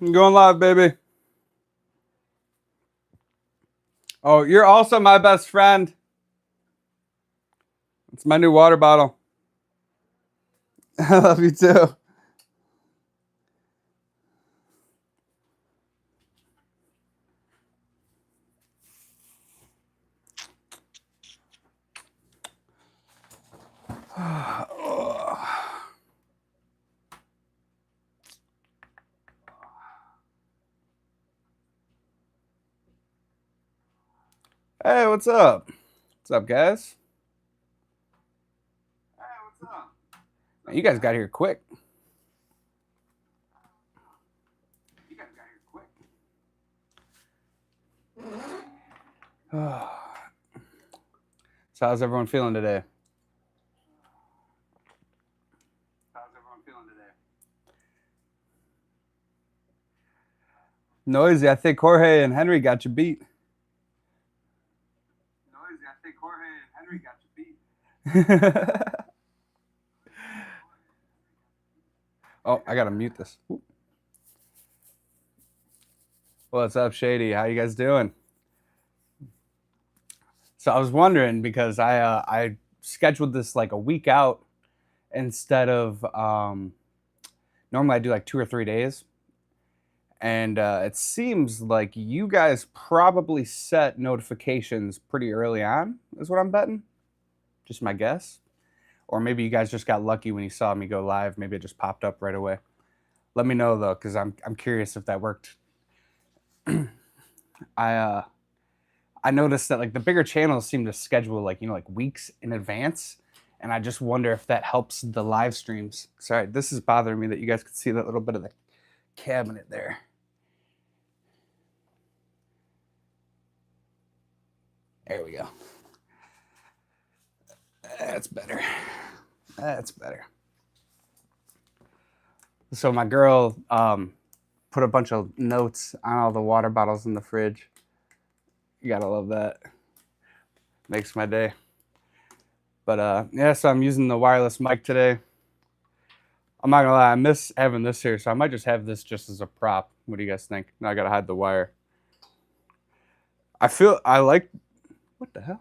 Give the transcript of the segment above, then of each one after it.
I'm going live, baby. Oh, you're also my best friend. It's my new water bottle. I love you too. Hey, what's up? What's up, guys? Hey, what's up? You guys got here quick. You guys got here quick. So, how's everyone feeling today? How's everyone feeling today? Noisy. I think Jorge and Henry got you beat. Noisy. I think Jorge and Henry got you beat. Oh, I gotta mute this. What's up, Shady? How you guys doing? So I was wondering because I scheduled this like a week out instead of normally I do like 2 or 3 days, and it seems like you guys probably set notifications pretty early on. Is what I'm betting. Just my guess, or maybe you guys just got lucky when you saw me go live. Maybe it just popped up right away. Let me know though, because I'm curious if that worked. I I noticed that like the bigger channels seem to schedule like weeks in advance, and I just wonder if that helps the live streams. Sorry, this is bothering me that you guys could see that little bit of the cabinet there. There we go. That's better. That's better. So my girl put a bunch of notes on all the water bottles in the fridge. You gotta love that. Makes my day. But yeah, so I'm using the wireless mic today. I'm not gonna lie, I miss having this here, so I might just have this just as a prop. What do you guys think? Now I gotta hide the wire. I like what the hell?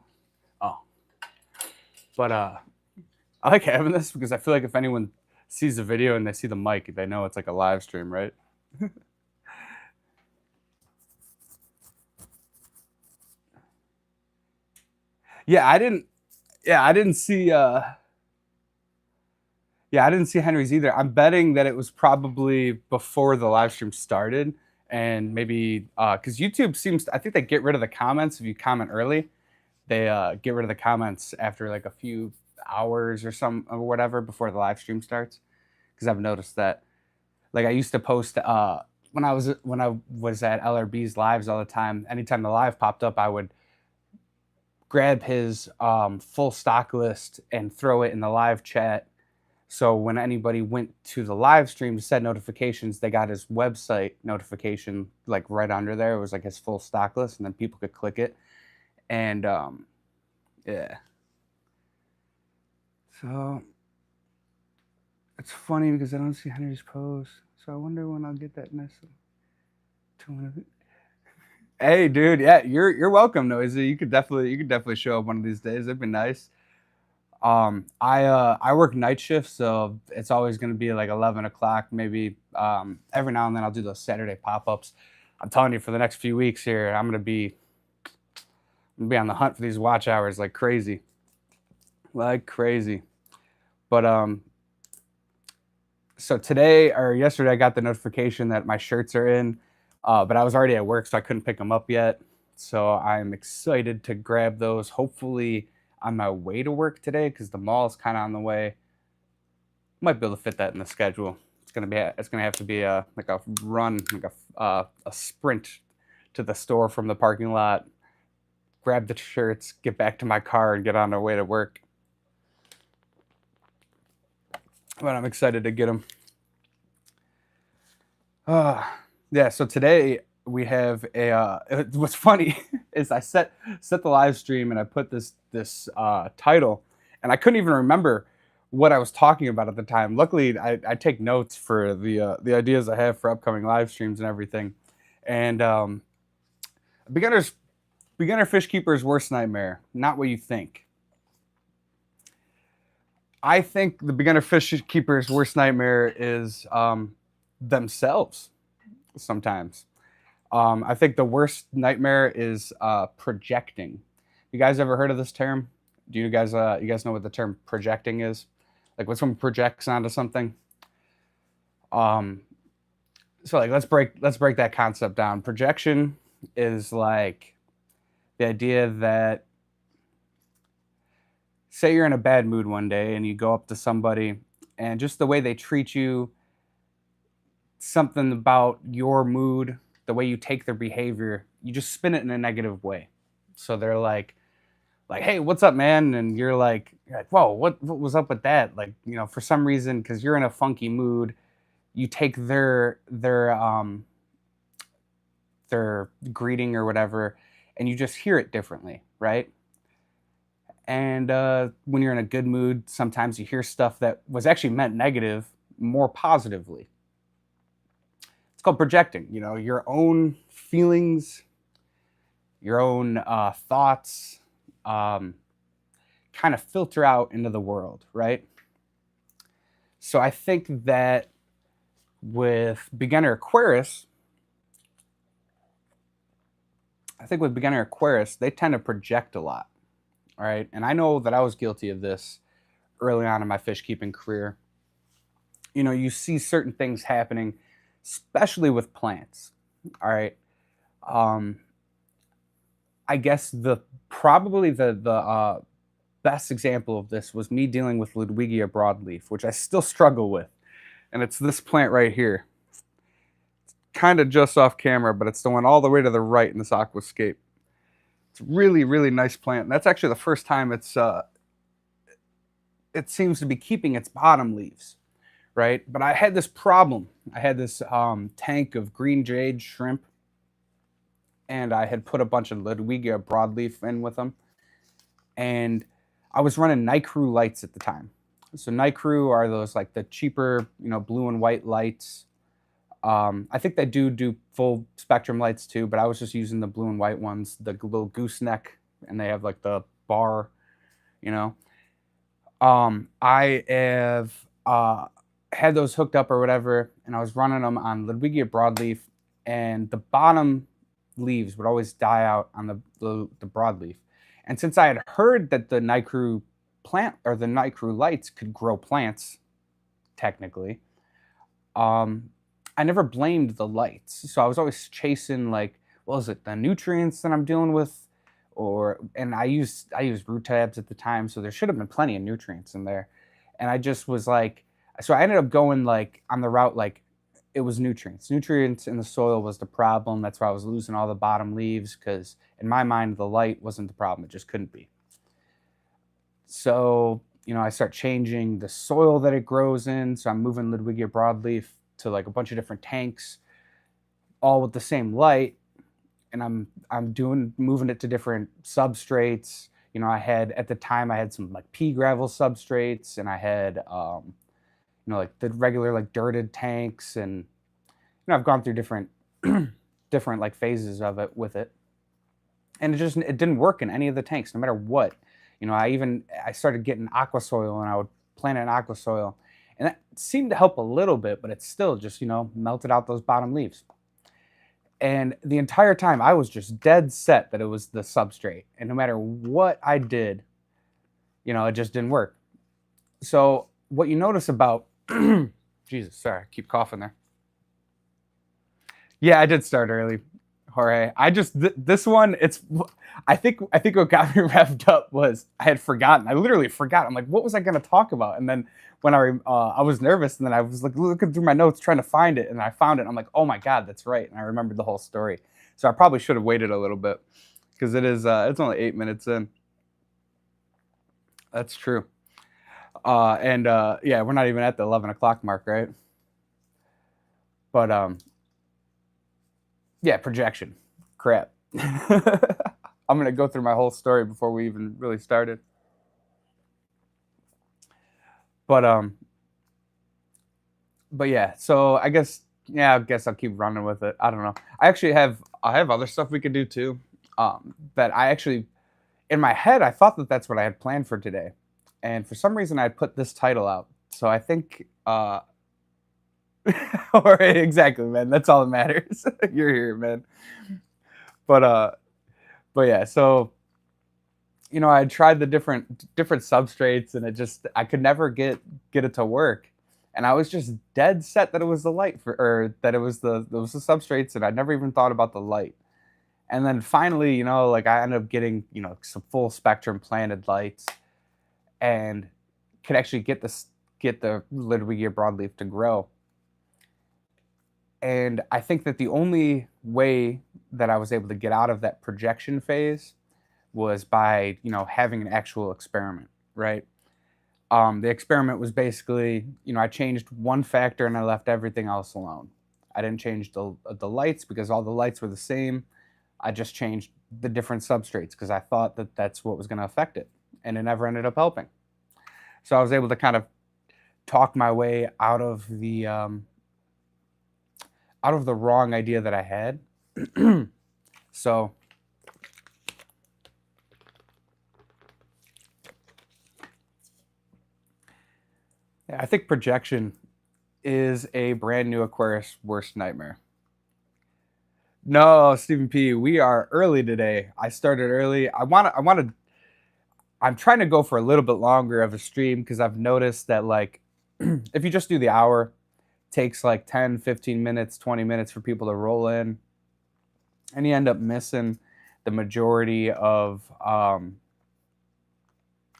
Oh. But I like having this because I feel like if anyone sees the video and they see the mic, they know it's like a live stream, right? Yeah, I didn't see yeah, I didn't see Henry's either. I'm betting that it was probably before the live stream started, and maybe because YouTube seems I think they get rid of the comments if you comment early. They get rid of the comments after like a few hours or some or whatever before the live stream starts. Because I've noticed that. Like I used to post when I was at LRB's lives all the time. Anytime the live popped up, I would grab his full stock list and throw it in the live chat. So when anybody went to the live stream to set notifications, they got his website notification like right under there. It was like his full stock list, and then people could click it. And yeah. So it's funny because I don't see Henry's post. So I wonder when I'll get that next one. Hey, dude, yeah, you're welcome, Noisy. You could definitely show up one of these days. It'd be nice. I work night shift, so it's always gonna be like 11 o'clock. Maybe every now and then I'll do those Saturday pop ups. I'm telling you, for the next few weeks here, I'm gonna be on the hunt for these watch hours like crazy. But so today or yesterday, I got the notification that my shirts are in, but I was already at work, so I couldn't pick them up yet. So I'm excited to grab those. Hopefully, on my way to work today, because the mall is kind of on the way. Might be able to fit that in the schedule. It's gonna have to be like a run, like a sprint to the store from the parking lot. Grab the shirts, get back to my car, and get on our way to work. But I'm excited to get them. Uh, yeah, so today we have a. What's funny is I set the live stream and I put this title, and I couldn't even remember what I was talking about at the time. Luckily, I take notes for the ideas I have for upcoming live streams and everything. And beginners beginner fish keeper's worst nightmare, not what you think. I think the beginner fish keeper's worst nightmare is themselves sometimes. I think the worst nightmare is projecting. You guys ever heard of this term? Do you guys know what the term projecting is? Like when someone projects onto something. Um, so like let's break that concept down. Projection is like the idea that, say you're in a bad mood one day and you go up to somebody and just the way they treat you, something about your mood, the way you take their behavior, you just spin it in a negative way. So they're like, hey, what's up, man? And you're like, whoa, what was up with that? Like, you know, for some reason, because you're in a funky mood, you take their greeting or whatever, and you just hear it differently, right? And when you're in a good mood, sometimes you hear stuff that was actually meant negative more positively. It's called projecting. You know, your own feelings, your own thoughts, um, kind of filter out into the world, right? So I think that with beginner Aquarius, they tend to project a lot, all right? And I know that I was guilty of this early on in my fish keeping career. You know, you see certain things happening, especially with plants, all right? Um, I guess the best example of this was me dealing with Ludwigia broadleaf, which I still struggle with. And it's this plant right here. Kind of just off camera, but it's the one all the way to the right in this aquascape. It's a really, really nice plant. And that's actually the first time it seems to be keeping its bottom leaves, right? But I had this problem. I had this tank of green jade shrimp, and I had put a bunch of Ludwigia broadleaf in with them. And I was running Nicrew lights at the time. So Nicrew are those like the cheaper, you know, blue and white lights. I think they do full spectrum lights too, but I was just using the blue and white ones, the little gooseneck, and they have like the bar, you know. I have had those hooked up or whatever, and I was running them on Ludwigia broadleaf, and the bottom leaves would always die out on the broadleaf. And since I had heard that the Nicrew plant or the Nicrew lights could grow plants, technically, I never blamed the lights. So I was always chasing like, well, is it the nutrients that I'm dealing with? And I used root tabs at the time, so there should have been plenty of nutrients in there. And I just was like, so I ended up going like on the route like it was nutrients. Nutrients in the soil was the problem. That's why I was losing all the bottom leaves, because in my mind the light wasn't the problem. It just couldn't be. So, you know, I start changing the soil that it grows in. So I'm moving Ludwigia broadleaf to like a bunch of different tanks, all with the same light, and I'm moving it to different substrates. You know, at the time I had some like pea gravel substrates, and I had you know, like the regular like dirted tanks, and you know, I've gone through different different like phases of it with it, and it didn't work in any of the tanks, no matter what. You know, I started getting aqua soil, and I would plant it in aqua soil, and that seemed to help a little bit, but it's still just, you know, melted out those bottom leaves. And the entire time I was just dead set that it was the substrate. And no matter what I did, you know, it just didn't work. So what you notice about, Jesus, sorry, I keep coughing there. Yeah, I did start early, Jorge. This one, I think what got me revved up was I had forgotten. I literally forgot. I'm like, what was I going to talk about? And then when I was nervous, and then I was like looking through my notes trying to find it, and I found it. I'm like, oh my god, that's right, and I remembered the whole story. So I probably should have waited a little bit, because it's only 8 minutes in. That's true. And yeah, we're not even at the 11 o'clock mark, right? But yeah, projection. Crap. I'm gonna go through my whole story before we even really started. But yeah. So I guess I guess I'll keep running with it. I don't know. I have other stuff we could do too. That I actually in my head I thought that that's what I had planned for today, and for some reason I put this title out. So I think or exactly, man. That's all that matters. You're here, man. But yeah. So I tried the different substrates, and I could never get it to work. And I was just dead set that it was the light or that it was the substrates, and I never even thought about the light. And then finally, like I ended up getting, some full spectrum planted lights, and could actually get the Ludwigia broadleaf to grow. And I think that the only way that I was able to get out of that projection phase was by, having an actual experiment, right? The experiment was basically, I changed one factor and I left everything else alone. I didn't change the lights because all the lights were the same. I just changed the different substrates because I thought that that's what was going to affect it, and it never ended up helping. So I was able to kind of talk my way out of the wrong idea that I had. So yeah, I think projection is a brand new Aquarius worst nightmare. No, Stephen P, we are early today. I started early. I'm trying to go for a little bit longer of a stream because I've noticed that, like, if you just do the hour, it takes like 10, 15 minutes, 20 minutes for people to roll in, and you end up missing the majority of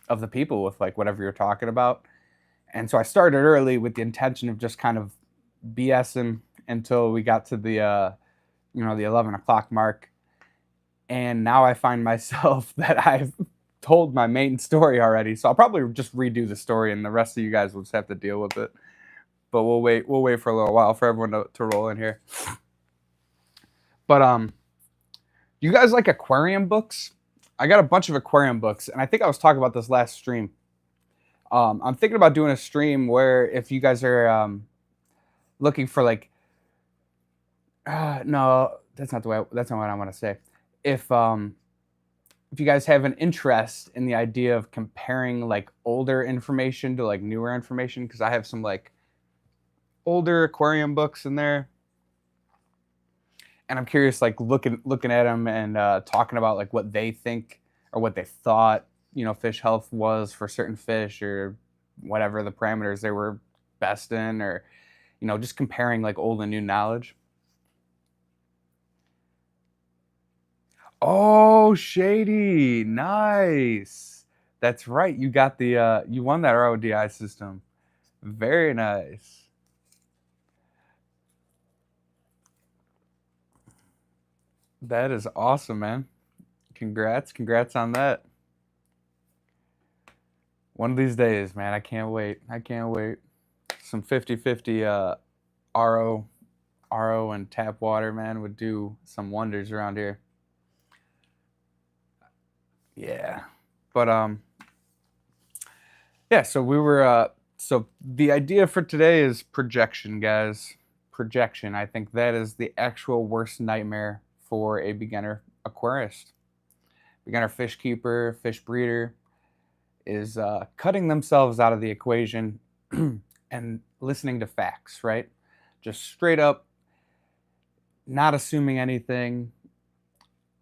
the people with like whatever you're talking about. And so I started early with the intention of just kind of BSing until we got to the the 11 o'clock mark. And now I find myself that I've told my main story already. So I'll probably just redo the story, and the rest of you guys will just have to deal with it. But we'll wait for a little while for everyone to roll in here. But you guys like aquarium books? I got a bunch of aquarium books, and I think I was talking about this last stream. I'm thinking about doing a stream where if you guys are looking for like, no, that's not what I want to say. If you guys have an interest in the idea of comparing like older information to like newer information, because I have some like older aquarium books in there, and I'm curious, like looking at them and talking about like what they think or what they thought fish health was for certain fish, or whatever the parameters they were best in, or just comparing like old and new knowledge. Oh, Shady, nice. That's right. You got the you won that RODI system. Very nice. That is awesome, man. Congrats on that. One of these days, man. I can't wait. Some 50/50 RO and tap water, man, would do some wonders around here. Yeah. But yeah, so we were so the idea for today is projection, guys. Projection. I think that is the actual worst nightmare for a beginner aquarist. Beginner fish keeper, fish breeder is cutting themselves out of the equation and listening to facts, right? Just straight up, not assuming anything,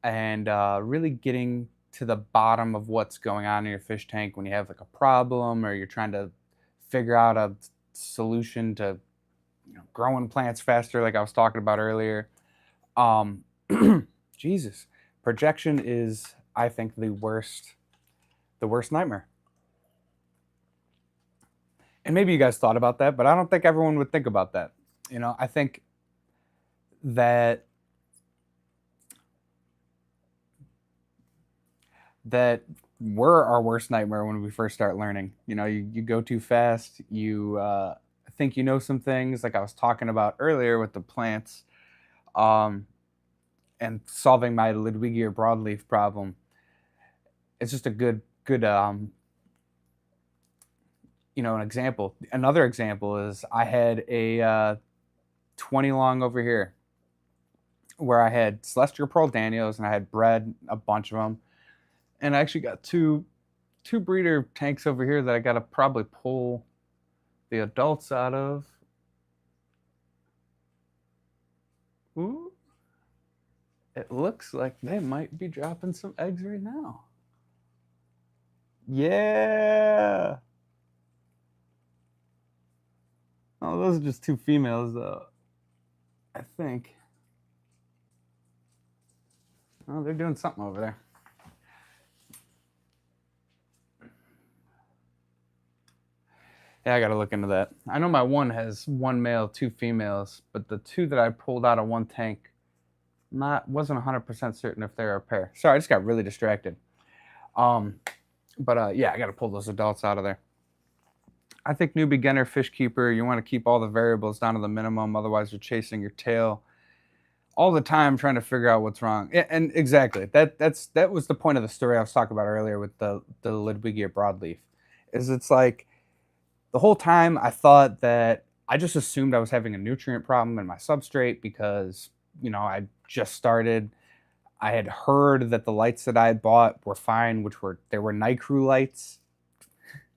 and really getting to the bottom of what's going on in your fish tank when you have like a problem, or you're trying to figure out a solution to growing plants faster, like I was talking about earlier. Jesus, projection is, I think, the worst nightmare. And maybe you guys thought about that, but I don't think everyone would think about that. I think that we're our worst nightmare when we first start learning. You go too fast. You think you know some things, like I was talking about earlier with the plants, and solving my Ludwigia broadleaf problem. It's just a good an example. Another example is I had a 20 long over here where I had Celestial Pearl Danios and I had bred a bunch of them. And I actually got two breeder tanks over here that I got to probably pull the adults out of. Ooh. It looks like they might be dropping some eggs right now. Yeah. Oh, those are just two females, though. I think. Oh, they're doing something over there. Yeah, I got to look into that. I know my one has one male, two females, but the two that I pulled out of one tank, wasn't 100% certain if they're a pair. Sorry, I just got really distracted. But yeah, I got to pull those adults out of there. I think new beginner fish keeper, you want to keep all the variables down to the minimum. Otherwise, you're chasing your tail all the time trying to figure out what's wrong. And exactly, that was the point of the story I was talking about earlier with the Ludwigia broadleaf. Is it's like the whole time I thought that I just assumed I was having a nutrient problem in my substrate because I just started. I had heard that the lights that I had bought were fine, they were NICREW lights.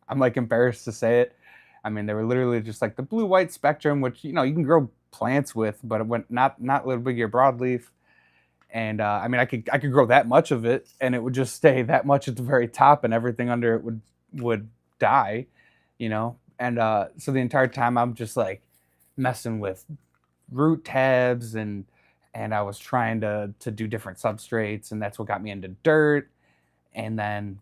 I'm like embarrassed to say it. I mean, they were literally just like the blue-white spectrum, which you can grow plants with, but it went not Ludwigia broadleaf. And I mean, I could grow that much of it, and it would just stay that much at the very top, and everything under it would die, And so the entire time I'm just like messing with root tabs and I was trying to do different substrates, and that's what got me into dirt. And then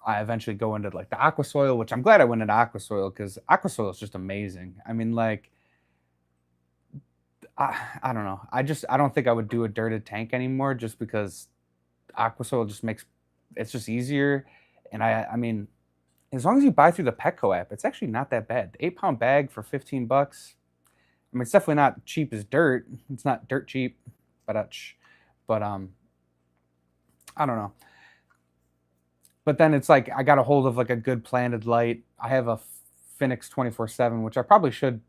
I eventually go into like the aqua soil, which I'm glad I went into aqua soil because aqua soil is just amazing. I mean, like, I don't know. I don't think I would do a dirted tank anymore just because aqua soil just it's just easier. And I mean, as long as you buy through the Petco app, it's actually not that bad. The 8-pound bag for $15. I mean, it's definitely not cheap as dirt. It's not dirt cheap, but I don't know. But then it's like I got a hold of like a good planted light. I have a Phoenix 24/7, which I probably should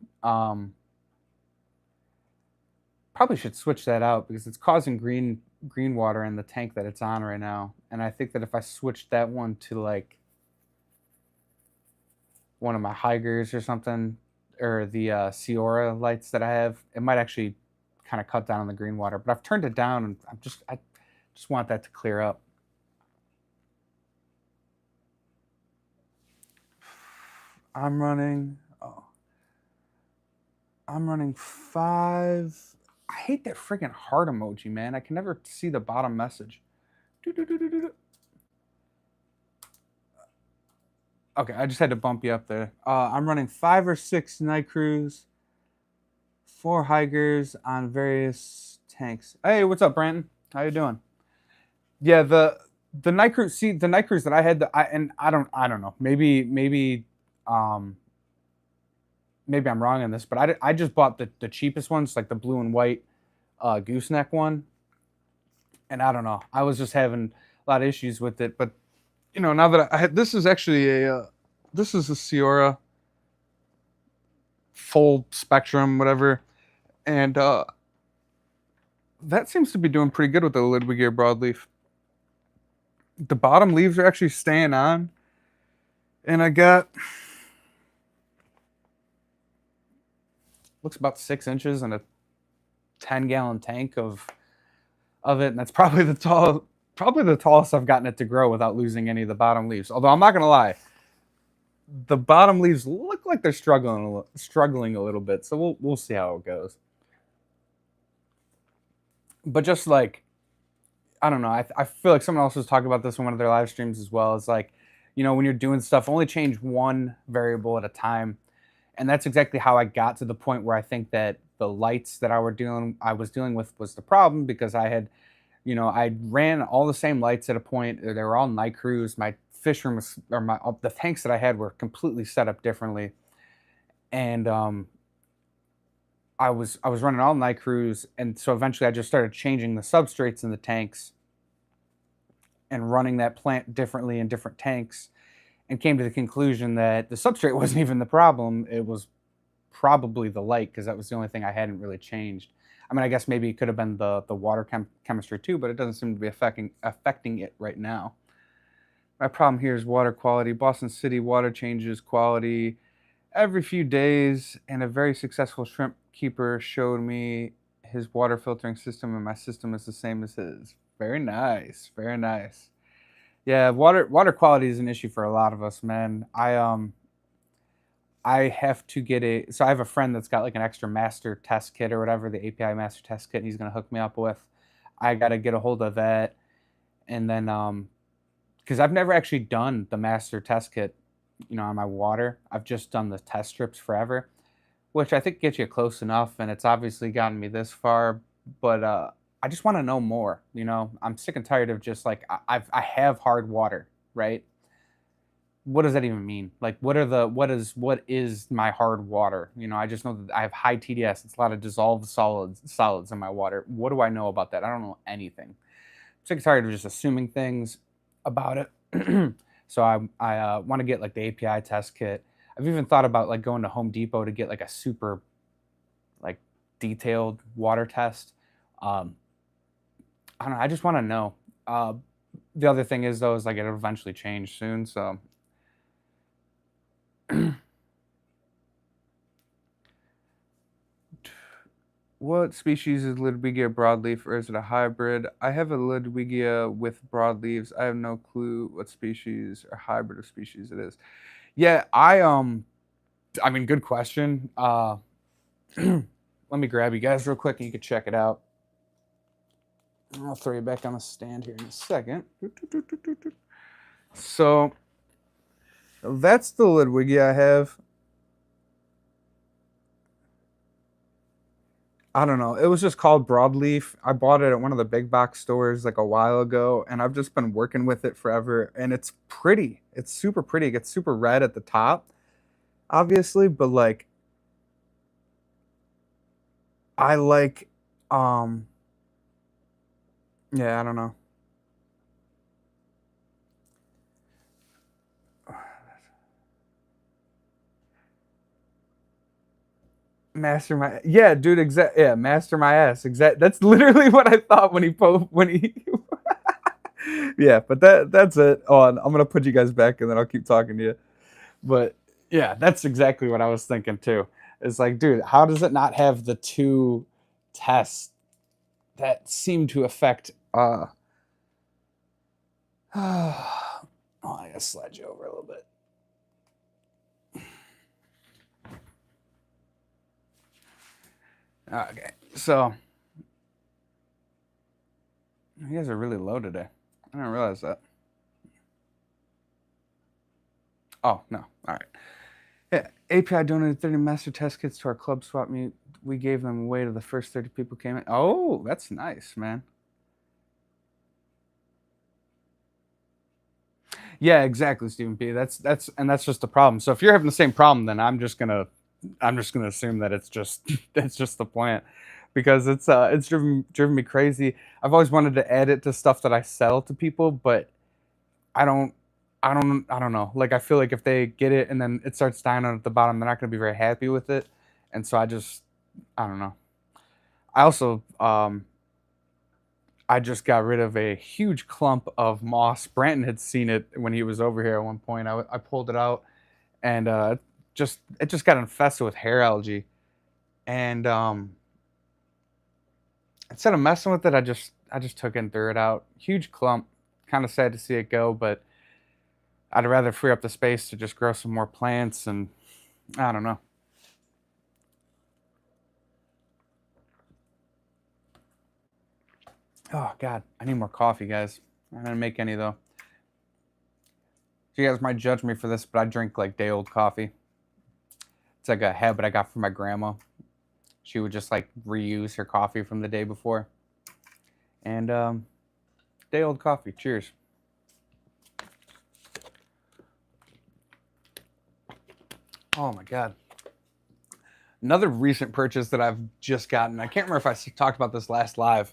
switch that out because it's causing green water in the tank that it's on right now. And I think that if I switched that one to like one of my Hygers or something, or the Ciora lights that I have, it might actually kind of cut down on the green water. But I've turned it down, and I just want that to clear up. I'm running 5. I hate that freaking heart emoji, man. I can never see the bottom message. Okay, I just had to bump you up there. I'm running 5 or 6 NICREWs, 4 Hygers on various tanks. Hey, what's up, Brandon? How you doing? Yeah, the NICREW. See, the NICREWs that I had, I don't know. Maybe I'm wrong on this, but I just bought the cheapest ones, like the blue and white gooseneck one, and I don't know. I was just having a lot of issues with it, but now that this is actually this is a Ciora full spectrum, whatever, and that seems to be doing pretty good with the Ludwigia broadleaf. The bottom leaves are actually staying on, and I got looks about 6 inches in a 10-gallon tank of it, and that's probably the tallest I've gotten it to grow without losing any of the bottom leaves. Although I'm not gonna lie, the bottom leaves look like they're struggling a little bit. So we'll see how it goes. But just like, I don't know, I feel like someone else was talking about this in one of their live streams as well. It's like, when you're doing stuff, only change one variable at a time. And that's exactly how I got to the point where I think that the lights that I was dealing with was the problem, because I had, I ran all the same lights at a point. They were all NICREWs. My fish room the tanks that I had were completely set up differently, and I was running all NICREWs, and so eventually I just started changing the substrates in the tanks and running that plant differently in different tanks. and came to the conclusion that the substrate wasn't even the problem. It was probably the light, because that was the only thing I hadn't really changed. I mean, I guess maybe it could have been the water chemistry too, but it doesn't seem to be affecting it right now. My problem here is water quality. Boston City water changes quality every few days, and a very successful shrimp keeper showed me his water filtering system, and my system is the same as his. Very nice, very nice. Yeah, water quality is an issue for a lot of us, man. I have to get so I have a friend that's got like an extra master test kit or whatever, the API master test kit he's gonna hook me up with. I gotta get a hold of that, and then because I've never actually done the master test kit, on my water. I've just done the test strips forever, which I think gets you close enough, and it's obviously gotten me this far. But I just want to know more. I'm sick and tired of just like I have hard water, right? What does that even mean? Like, what is my hard water? I just know that I have high TDS. It's a lot of dissolved solids in my water. What do I know about that? I don't know anything. I'm sick and tired of just assuming things about it. So I want to get like the API test kit. I've even thought about like going to Home Depot to get like a super like detailed water test. I don't know. I just want to know. The other thing is though is like it'll eventually change soon. So what species is Ludwigia broadleaf, or is it a hybrid? I have a Ludwigia with broadleaves. I have no clue what species or hybrid of species it is. Yeah, I mean, good question. Let me grab you guys real quick and you can check it out. I'll throw you back on the stand here in a second. So that's the Ludwigia I have. I don't know. It was just called broadleaf. I bought it at one of the big box stores like a while ago, and I've just been working with it forever. And it's pretty. It's super pretty. It gets super red at the top, obviously, but like I like yeah, I don't know. Master my yeah, dude. Exact yeah, master my ass. Exact. That's literally what I thought when he. Yeah, but that's it. Oh, and I'm gonna put you guys back, and then I'll keep talking to you. But yeah, that's exactly what I was thinking too. It's like, dude, how does it not have the two tests that seem to affect? Oh, I gotta slide you over a little bit. Okay, so you guys are really low today. I didn't realize that. Oh no! All right. Yeah, API donated 30 master test kits to our club swap meet. We gave them away to the first 30 people came in. Oh, that's nice, man. Yeah, exactly, Stephen P. That's just the problem. So if you're having the same problem, then I'm just gonna assume that it's just that's just the plant, because it's driven me crazy. I've always wanted to add it to stuff that I sell to people, but I don't I don't know. Like I feel like if they get it and then it starts dying out at the bottom, they're not gonna be very happy with it. And so I don't know. I also I just got rid of a huge clump of moss. Branton had seen it when he was over here at one point. I pulled it out, and it just got infested with hair algae. And instead of messing with it, I just took it and threw it out. Huge clump. Kind of sad to see it go, but I'd rather free up the space to just grow some more plants, and I don't know. Oh God, I need more coffee, guys. I'm gonna make any though. You guys might judge me for this, but I drink like day old coffee. It's like a habit I got from my grandma. She would just like reuse her coffee from the day before. And day old coffee. Cheers. Oh my God. Another recent purchase that I've just gotten. I can't remember if I talked about this last live.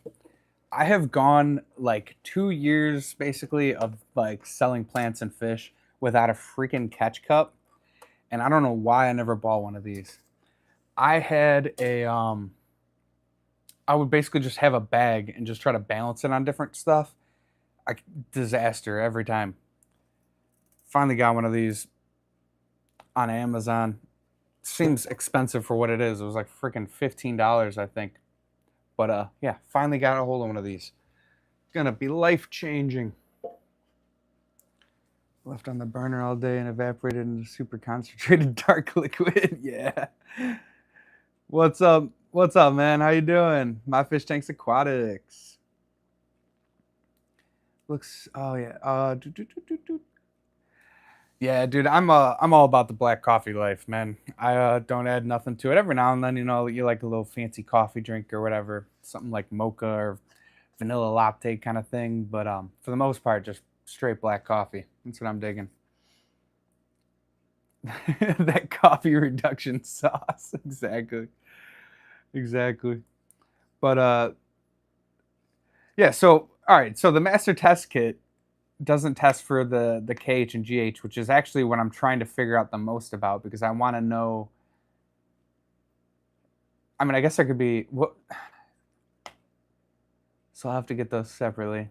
I have gone like 2 years basically of like selling plants and fish without a freaking catch cup, and I don't know why I never bought one of these. I had a I would basically just have a bag and just try to balance it on different stuff. I disaster every time. Finally got one of these on Amazon. Seems expensive for what it is. It was like freaking $15, I think. But yeah, finally got a hold of one of these. Gonna be life changing. Left on the burner all day and evaporated into super concentrated dark liquid. Yeah. What's up? What's up, man? How you doing? My Fish Tanks Aquatics. Looks. Oh yeah. Yeah, dude. I'm all about the black coffee life, man. I don't add nothing to it. Every now and then, you like a little fancy coffee drink or whatever, something like mocha or vanilla latte kind of thing. But for the most part, just straight black coffee. That's what I'm digging. That coffee reduction sauce. Exactly. But yeah, so all right, so the master test kit doesn't test for the KH and GH, which is actually what I'm trying to figure out the most about because I want to know. I mean, I guess there could be what, so I'll have to get those separately.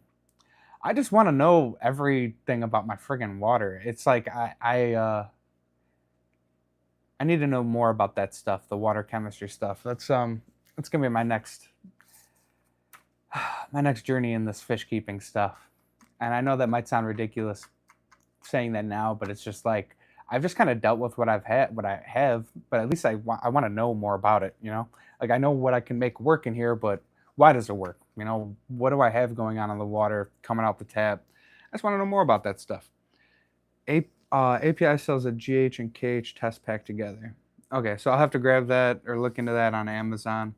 I just want to know everything about my friggin' water. It's like I need to know more about that stuff, the water chemistry stuff. That's gonna be my next journey in this fish keeping stuff. And I know that might sound ridiculous saying that now, but it's just like I've just kind of dealt with what I have, but at least I want to know more about it, Like I know what I can make work in here, but why does it work? What do I have going on in the water coming out the tap? I just want to know more about that stuff. API sells a GH and KH test pack together. Okay, so I'll have to grab that or look into that on Amazon.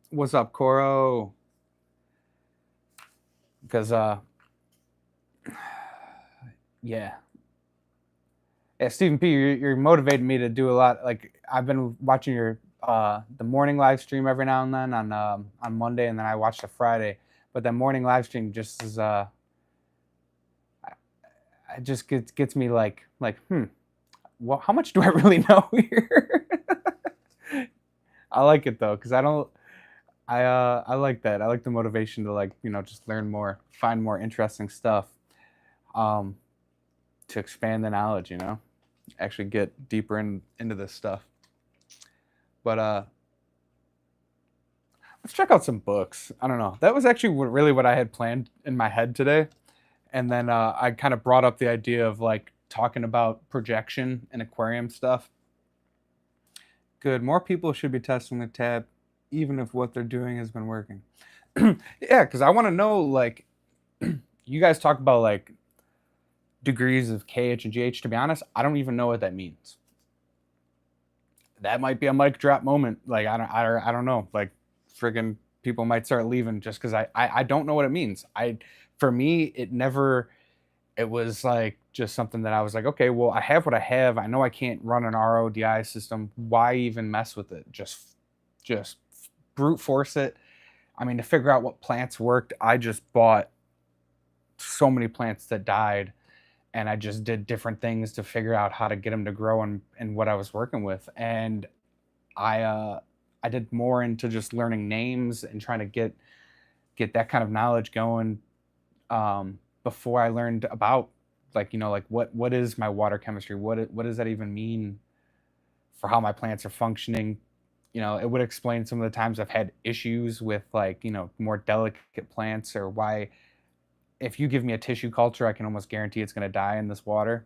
What's up, Coro? Because yeah, Stephen P, you're motivating me to do a lot. Like I've been watching your the morning live stream every now and then on Monday, and then I watch the Friday. But that morning live stream just is it just gets me like well, how much do I really know here? I like it though, because I like that. I like the motivation to just learn more, find more interesting stuff, to expand the knowledge, actually get deeper into this stuff. But let's check out some books. I don't know. That was actually really what I had planned in my head today. And then I kind of brought up the idea of like talking about projection and aquarium stuff. Good. More people should be testing the tab, even if what they're doing has been working. Yeah, because I want to know, like, you guys talk about like degrees of KH and GH. To be honest, I don't even know what that means. That might be a mic drop moment. Like I don't know. Like friggin' people might start leaving just because I don't know what it means. For me, it was like just something that I was like, okay, well, I have what I have. I know I can't run an RODI system. Why even mess with it? Just brute force it. I mean, to figure out what plants worked, I just bought so many plants that died, and I just did different things to figure out how to get them to grow and what I was working with. And I did more into just learning names and trying to get that kind of knowledge going before I learned about like what is my water chemistry, what does that even mean for how my plants are functioning. It would explain some of the times I've had issues with like more delicate plants, or why if you give me a tissue culture I can almost guarantee it's going to die in this water.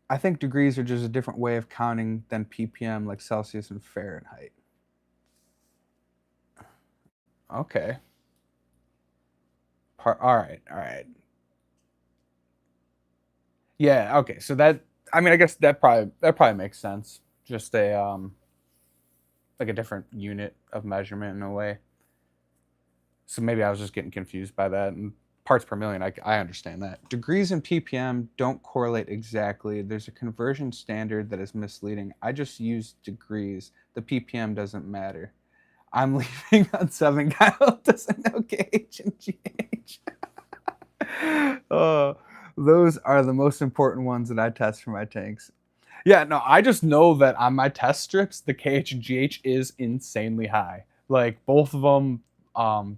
I think degrees are just a different way of counting than ppm, like Celsius and Fahrenheit. Okay. All right. Yeah, okay. So that, I mean, I guess that probably makes sense. Just a like a different unit of measurement in a way. So maybe I was just getting confused by that. And parts per million, I understand that. Degrees and ppm don't correlate exactly. There's a conversion standard that is misleading. I just use degrees. The ppm doesn't matter. I'm leaving on 7. Kyle doesn't know KH and GH. Uh, those are the most important ones that I test for my tanks. Yeah, no, I just know that on my test strips, the KH and GH is insanely high. Like both of them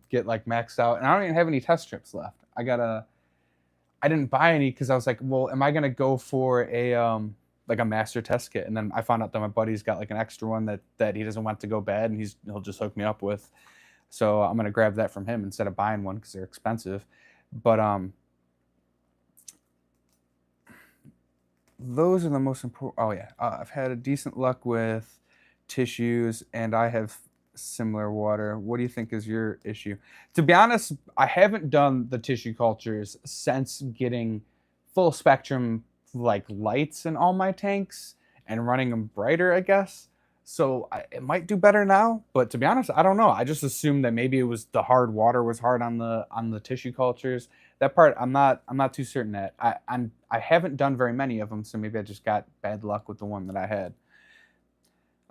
get like maxed out, and I don't even have any test strips left. I didn't buy any because I was like, well, am I gonna go for a like a master test kit? And then I found out that my buddy's got like an extra one that he doesn't want to go bad, and he'll just hook me up with. So I'm gonna grab that from him instead of buying one because they're expensive. But those are the most important. Oh yeah, I've had a decent luck with tissues, and I have similar water. What do you think is your issue? To be honest, I haven't done the tissue cultures since getting full spectrum like lights in all my tanks and running them brighter, I guess. So it might do better now, but to be honest, I don't know. I just assumed that maybe it was the hard water was hard on the tissue cultures. That part I'm not too certain at. I haven't done very many of them, so maybe I just got bad luck with the one that I had.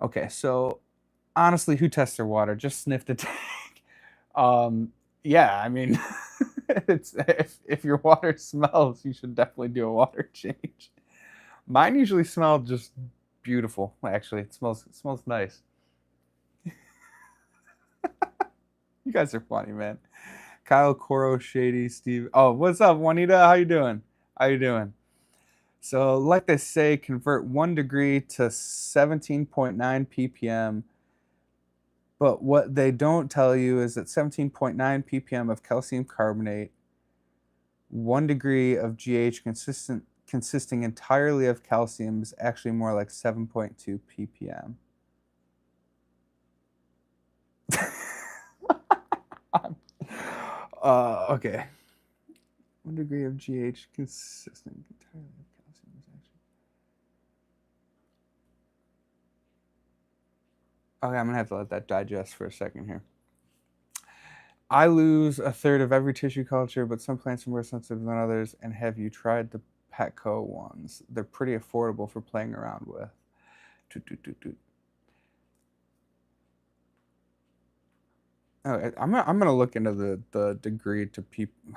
Okay, so honestly, who tests their water? Just sniff the tank. Yeah, I mean, it's if your water smells, you should definitely do a water change. Mine usually smell just beautiful. Actually, it smells nice. You guys are funny, man. Kyle, Coro, Shady, Steve. Oh, what's up, Juanita? How you doing? How you doing? So, like they say, convert 1 degree to 17.9 ppm. But what they don't tell you is that 17.9 ppm of calcium carbonate, 1 degree of GH consisting entirely of calcium is actually more like 7.2 ppm. Okay. 1 degree of GH consistent entirely of calcium is actually. Okay, I'm gonna have to let that digest for a second here. I lose a third of every tissue culture, but some plants are more sensitive than others. And have you tried the Petco ones? They're pretty affordable for playing around with. Toot, toot, toot, toot. Oh, I'm gonna look into the degree to people.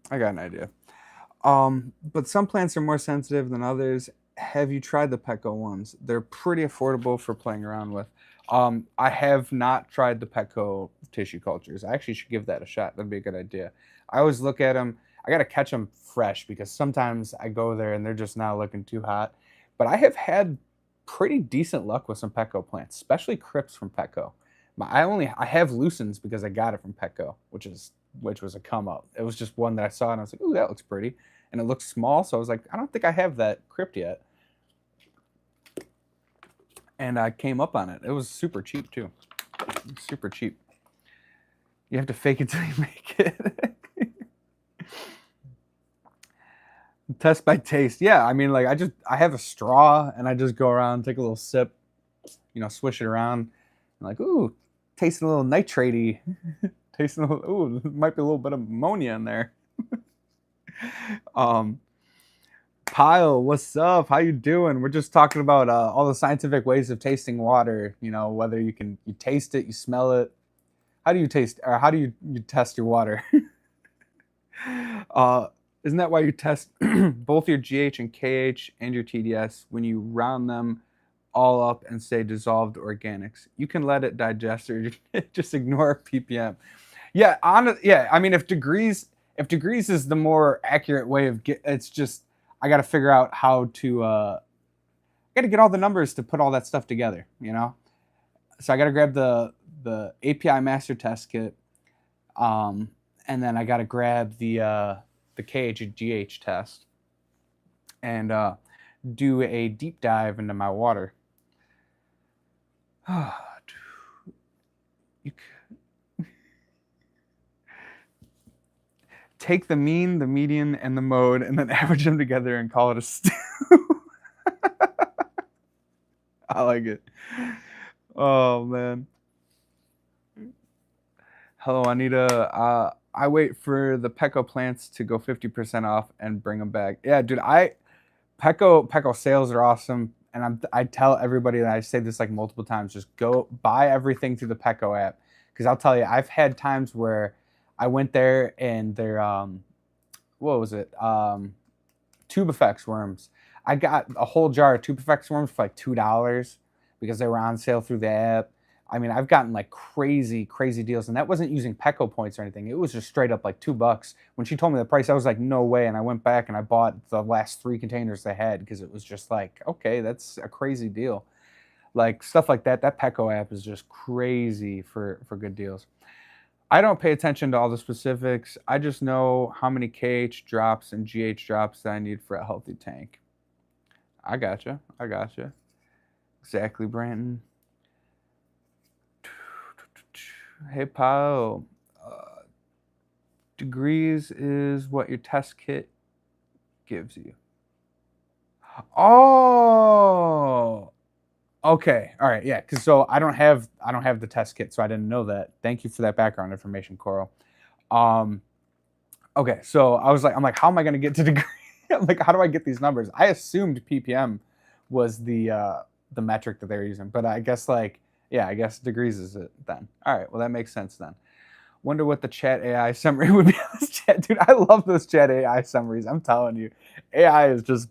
I got an idea. But some plants are more sensitive than others. Have you tried the Petco ones? They're pretty affordable for playing around with. I have not tried the Petco tissue cultures. I actually should give that a shot. That'd be a good idea. I always look at them. I gotta catch them fresh because sometimes I go there and they're just not looking too hot. But I have had pretty decent luck with some Petco plants, especially Crips from Petco. I have Lucens because I got it from Petco, which was a come up. It was just one that I saw and I was like, ooh, that looks pretty. And it looks small, so I was like, I don't think I have that Crypt yet. And I came up on it. It was super cheap too. Super cheap. You have to fake it till you make it. Test by taste. Yeah, I mean, like I have a straw and I just go around, take a little sip, swish it around. I'm like, ooh, tasting a little nitratey. Tasting a little, ooh, might be a little bit of ammonia in there. Pyle, what's up? How you doing? We're just talking about all the scientific ways of tasting water. Whether you taste it, you smell it. How do you taste, or how do you test your water? Isn't that why you test both your GH and KH and your TDS when you round them all up and say dissolved organics? You can let it digest or just ignore ppm. Yeah, yeah. I mean, if degrees is the more accurate way of it's just I got to figure out how to. I got to get all the numbers to put all that stuff together. So I got to grab the API master test kit, and then I got to grab the KH and GH test, and do a deep dive into my water. You take the mean, the median, and the mode, and then average them together and call it a stew. I like it. Oh man. Hello, Anita. I wait for the Petco plants to go 50% off and bring them back. Yeah, dude. Petco sales are awesome, and I tell everybody that I say this like multiple times. Just go buy everything through the Petco app Because I'll tell you, I've had times where I went there and their what was it? Tube effects worms. I got a whole jar of tube effects worms for like $2 because they were on sale through the app. I mean, I've gotten like crazy, crazy deals, and that wasn't using Petco points or anything. It was just straight up like $2. When she told me the price, I was like, no way. And I went back and I bought the last 3 containers they had because it was just like, okay, that's a crazy deal. Like stuff like that. That Petco app is just crazy for good deals. I don't pay attention to all the specifics. I just know how many KH drops and GH drops that I need for a healthy tank. I gotcha. I gotcha. Exactly, Brandon. Hey, pal. Degrees is what your test kit gives you. Oh, okay. All right. Yeah. Because so I don't have the test kit, so I didn't know that. Thank you for that background information, Coral. Okay. So I'm like, how am I going to get to degree? I'm like, how do I get these numbers? I assumed PPM was the metric that they were using, but I guess like, yeah, I guess degrees is it then. All right. Well, that makes sense then. Wonder what the chat AI summary would be on this chat. Dude, I love those chat AI summaries. I'm telling you. AI is just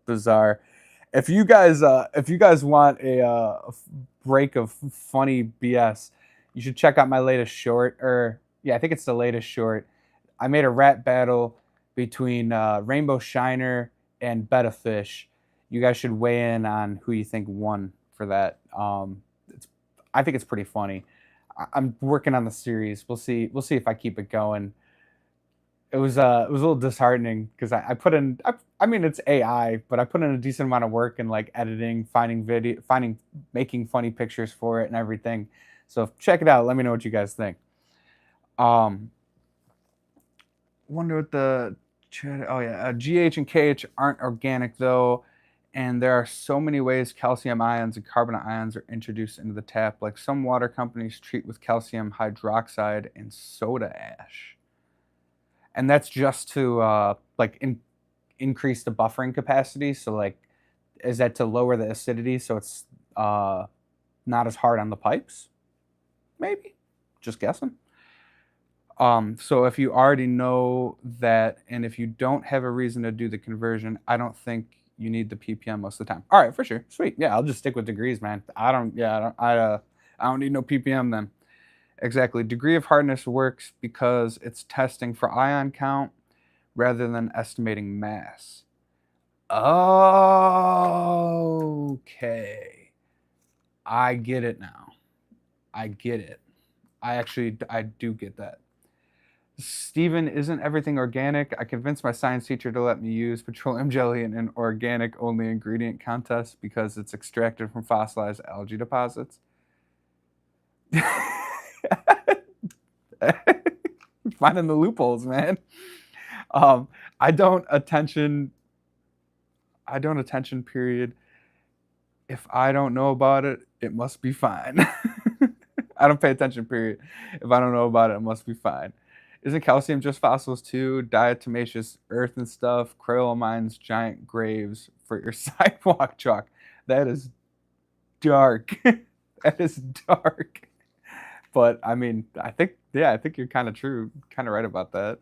bizarre. If you guys want a break of funny BS, you should check out my latest short. Or yeah, I think it's the latest short. I made a rap battle between Rainbow Shiner and Betta Fish. You guys should weigh in on who you think won for that. I think it's pretty funny. I'm working on the series. We'll see if I keep it going. It was a little disheartening because I put in. I mean, it's AI, but I put in a decent amount of work in like editing, making funny pictures for it and everything. So check it out. Let me know what you guys think. Wonder what the chat. Oh yeah, GH and KH aren't organic though. And there are so many ways calcium ions and carbonate ions are introduced into the tap, like some water companies treat with calcium hydroxide and soda ash. And that's just to increase the buffering capacity. So like, is that to lower the acidity so it's not as hard on the pipes? Maybe, just guessing. So if you already know that, and if you don't have a reason to do the conversion, I don't think you need the PPM most of the time. All right, for sure. Sweet. Yeah, I'll just stick with degrees, man. I don't need no PPM then. Exactly. Degree of hardness works because it's testing for ion count rather than estimating mass. Okay. I get it now. I get it. I do get that. Steven, isn't everything organic? I convinced my science teacher to let me use petroleum jelly in an organic only ingredient contest because it's extracted from fossilized algae deposits. Finding the loopholes, man. I don't attention period. If I don't know about it, it must be fine. I don't pay attention period. If I don't know about it, it must be fine. Isn't calcium just fossils too? Diatomaceous earth and stuff, Crayola mines, giant graves for your sidewalk chalk. That is dark. That is dark. But I mean, I think you're kind of right about that.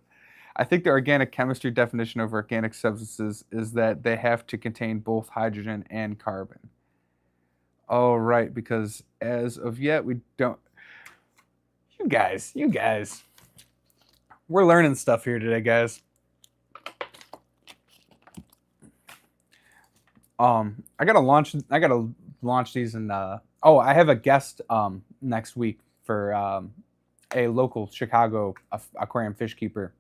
I think the organic chemistry definition of organic substances is that they have to contain both hydrogen and carbon. Oh, right, because as of yet, we don't. You guys. We're learning stuff here today, guys. I gotta launch these in I have a guest next week for a local Chicago aquarium fish keeper.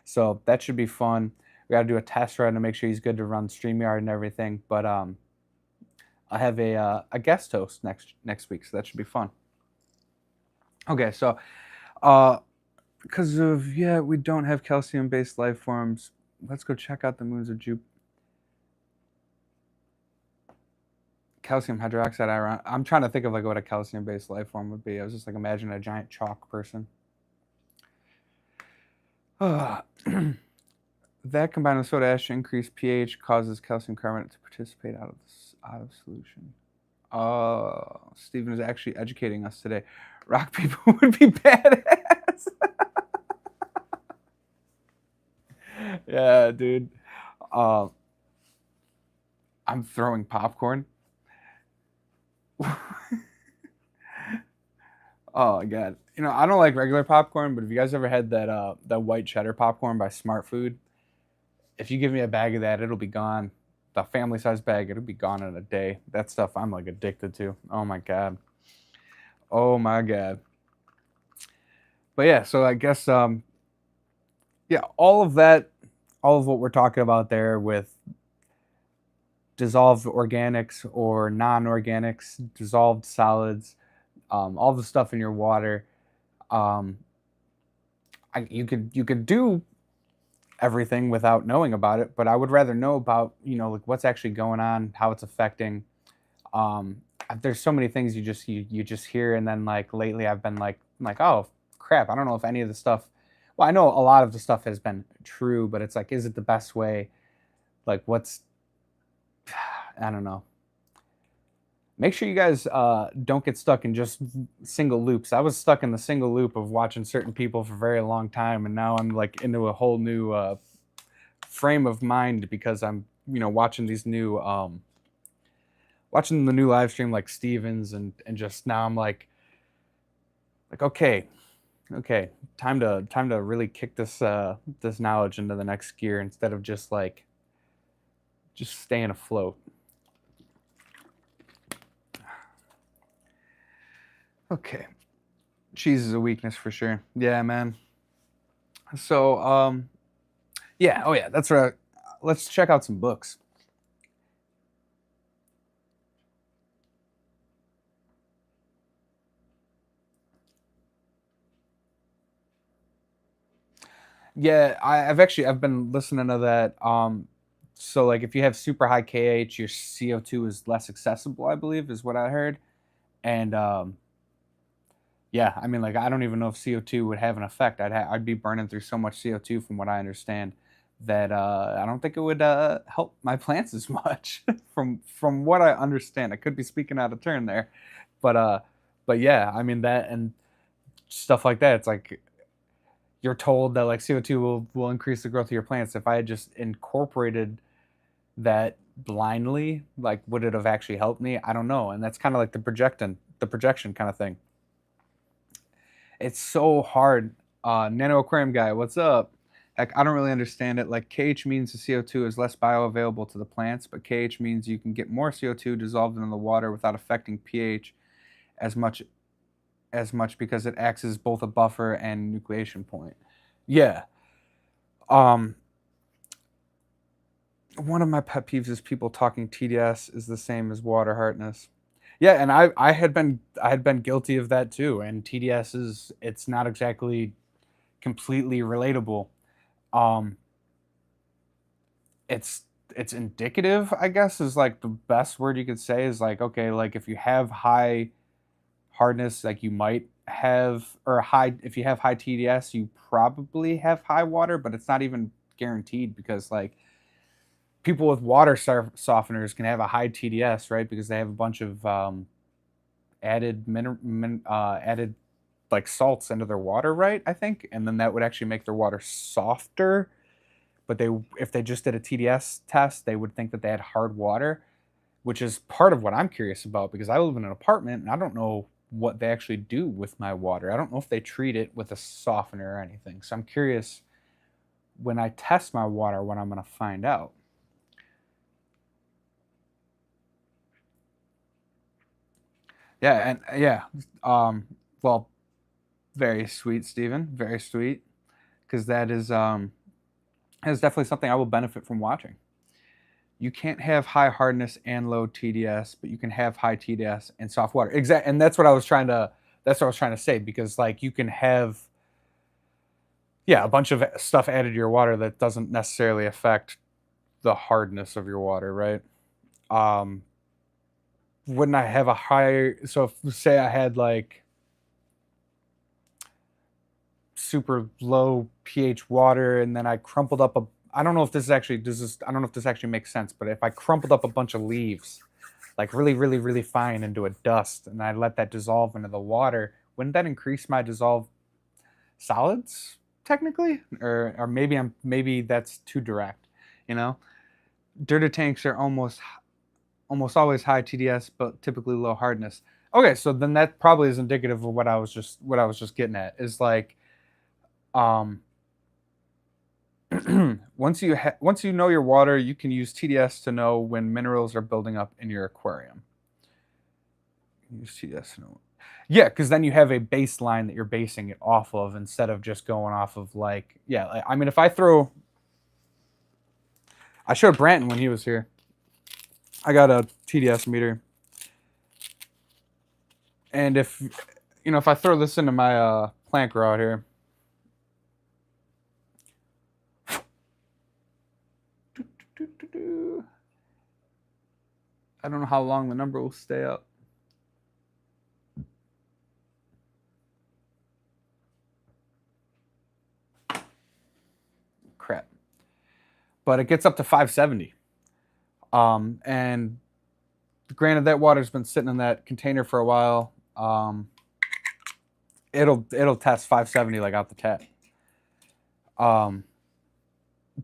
So that should be fun. We gotta do a test run to make sure he's good to run StreamYard and everything. But I have a guest host next week, so that should be fun. Okay, so because we don't have calcium-based life forms. Let's go check out the moons of Jupiter. Calcium hydroxide iron. I'm trying to think of like what a calcium-based life form would be. I was just like imagine a giant chalk person. That combined with soda ash increased pH causes calcium carbonate to participate out of solution. Steven is actually educating us today. Rock people would be badass. Yeah, dude. Uh, I'm throwing popcorn. Oh god. You know, I don't like regular popcorn, but if you guys ever had that white cheddar popcorn by Smart Food, if you give me a bag of that, it'll be gone. The family size bag, it'll be gone in a day. That stuff I'm like addicted to. Oh my god. Oh my god. But yeah, so I guess yeah, all of that, all of what we're talking about there with dissolved organics or non-organics, dissolved solids, all the stuff in your water. Um, you could do everything without knowing about it, but I would rather know about like what's actually going on, how it's affecting. Um, there's so many things you just hear, and then like lately I've been like oh crap, I don't know if any of the stuff. Well, I know a lot of the stuff has been true, but it's like, is it the best way? Like, what's I don't know. Make sure you guys don't get stuck in just single loops. I was stuck in the single loop of watching certain people for a very long time, and now I'm like into a whole new frame of mind because I'm watching these new watching the new live stream like Stevens and just now I'm like okay, time to really kick this knowledge into the next gear instead of just staying afloat. Okay. Cheese is a weakness for sure. Yeah, man. So, yeah, oh yeah, that's right. Let's check out some books. Yeah, I've been listening to that. So like if you have super high KH, your CO2 is less accessible, I believe, is what I heard. And yeah, I mean, like I don't even know if CO2 would have an effect. I'd be burning through so much CO2 from what I understand that I don't think it would help my plants as much from what I understand. I could be speaking out of turn there, but uh, but yeah, I mean that and stuff like that. It's like you're told that like CO2 will increase the growth of your plants. If I had just incorporated that blindly, like would it have actually helped me? I don't know. And that's kind of like the projection kind of thing. It's so hard. Nano Aquarium guy, what's up? Heck, I don't really understand it. Like KH means the CO2 is less bioavailable to the plants, but KH means you can get more CO2 dissolved in the water without affecting pH as much because it acts as both a buffer and nucleation point. Yeah. Um, one of my pet peeves is people talking TDS is the same as water hardness. Yeah, and I had been guilty of that too. And TDS it's not exactly completely relatable. Um, it's it's indicative, I guess, is like the best word you could say is like okay, like if you have high hardness, like you might have or high if you have high TDS, you probably have high water, but it's not even guaranteed because like people with water softeners can have a high TDS, right? Because they have a bunch of added like salts into their water, right? I think, and then that would actually make their water softer. But if they just did a TDS test, they would think that they had hard water, which is part of what I'm curious about because I live in an apartment and I don't know what they actually do with my water. I don't know if they treat it with a softener or anything. So I'm curious when I test my water what I'm going to find out. Yeah, and yeah, well, very sweet, Stephen. Very sweet, because that is definitely something I will benefit from watching. You can't have high hardness and low TDS, but you can have high TDS and soft water. Exactly, and that's what I was trying to. That's what I was trying to say because like you can have yeah a bunch of stuff added to your water that doesn't necessarily affect the hardness of your water, right? Um, wouldn't I have a higher? So if say I had like super low pH water and then I crumpled up a I don't know if this actually does this I don't know if this actually makes sense, but if I crumpled up a bunch of leaves like really, really, really fine into a dust, and I let that dissolve into the water, wouldn't that increase my dissolved solids technically? Or maybe that's too direct, you know? Dirter tanks are almost always high TDS, but typically low hardness. Okay, so then that probably is indicative of what I was just getting at. Is like, um, once you know your water, you can use TDS to know when minerals are building up in your aquarium. Use TDS to know. Yeah, because then you have a baseline that you're basing it off of instead of just going off of like, yeah. Like, I mean, if I showed Branton when he was here. I got a TDS meter, and if I throw this into my plant grow out here, I don't know how long the number will stay up. Crap. But it gets up to 570. And granted, that water's been sitting in that container for a while. It'll test 570 like out the tap. But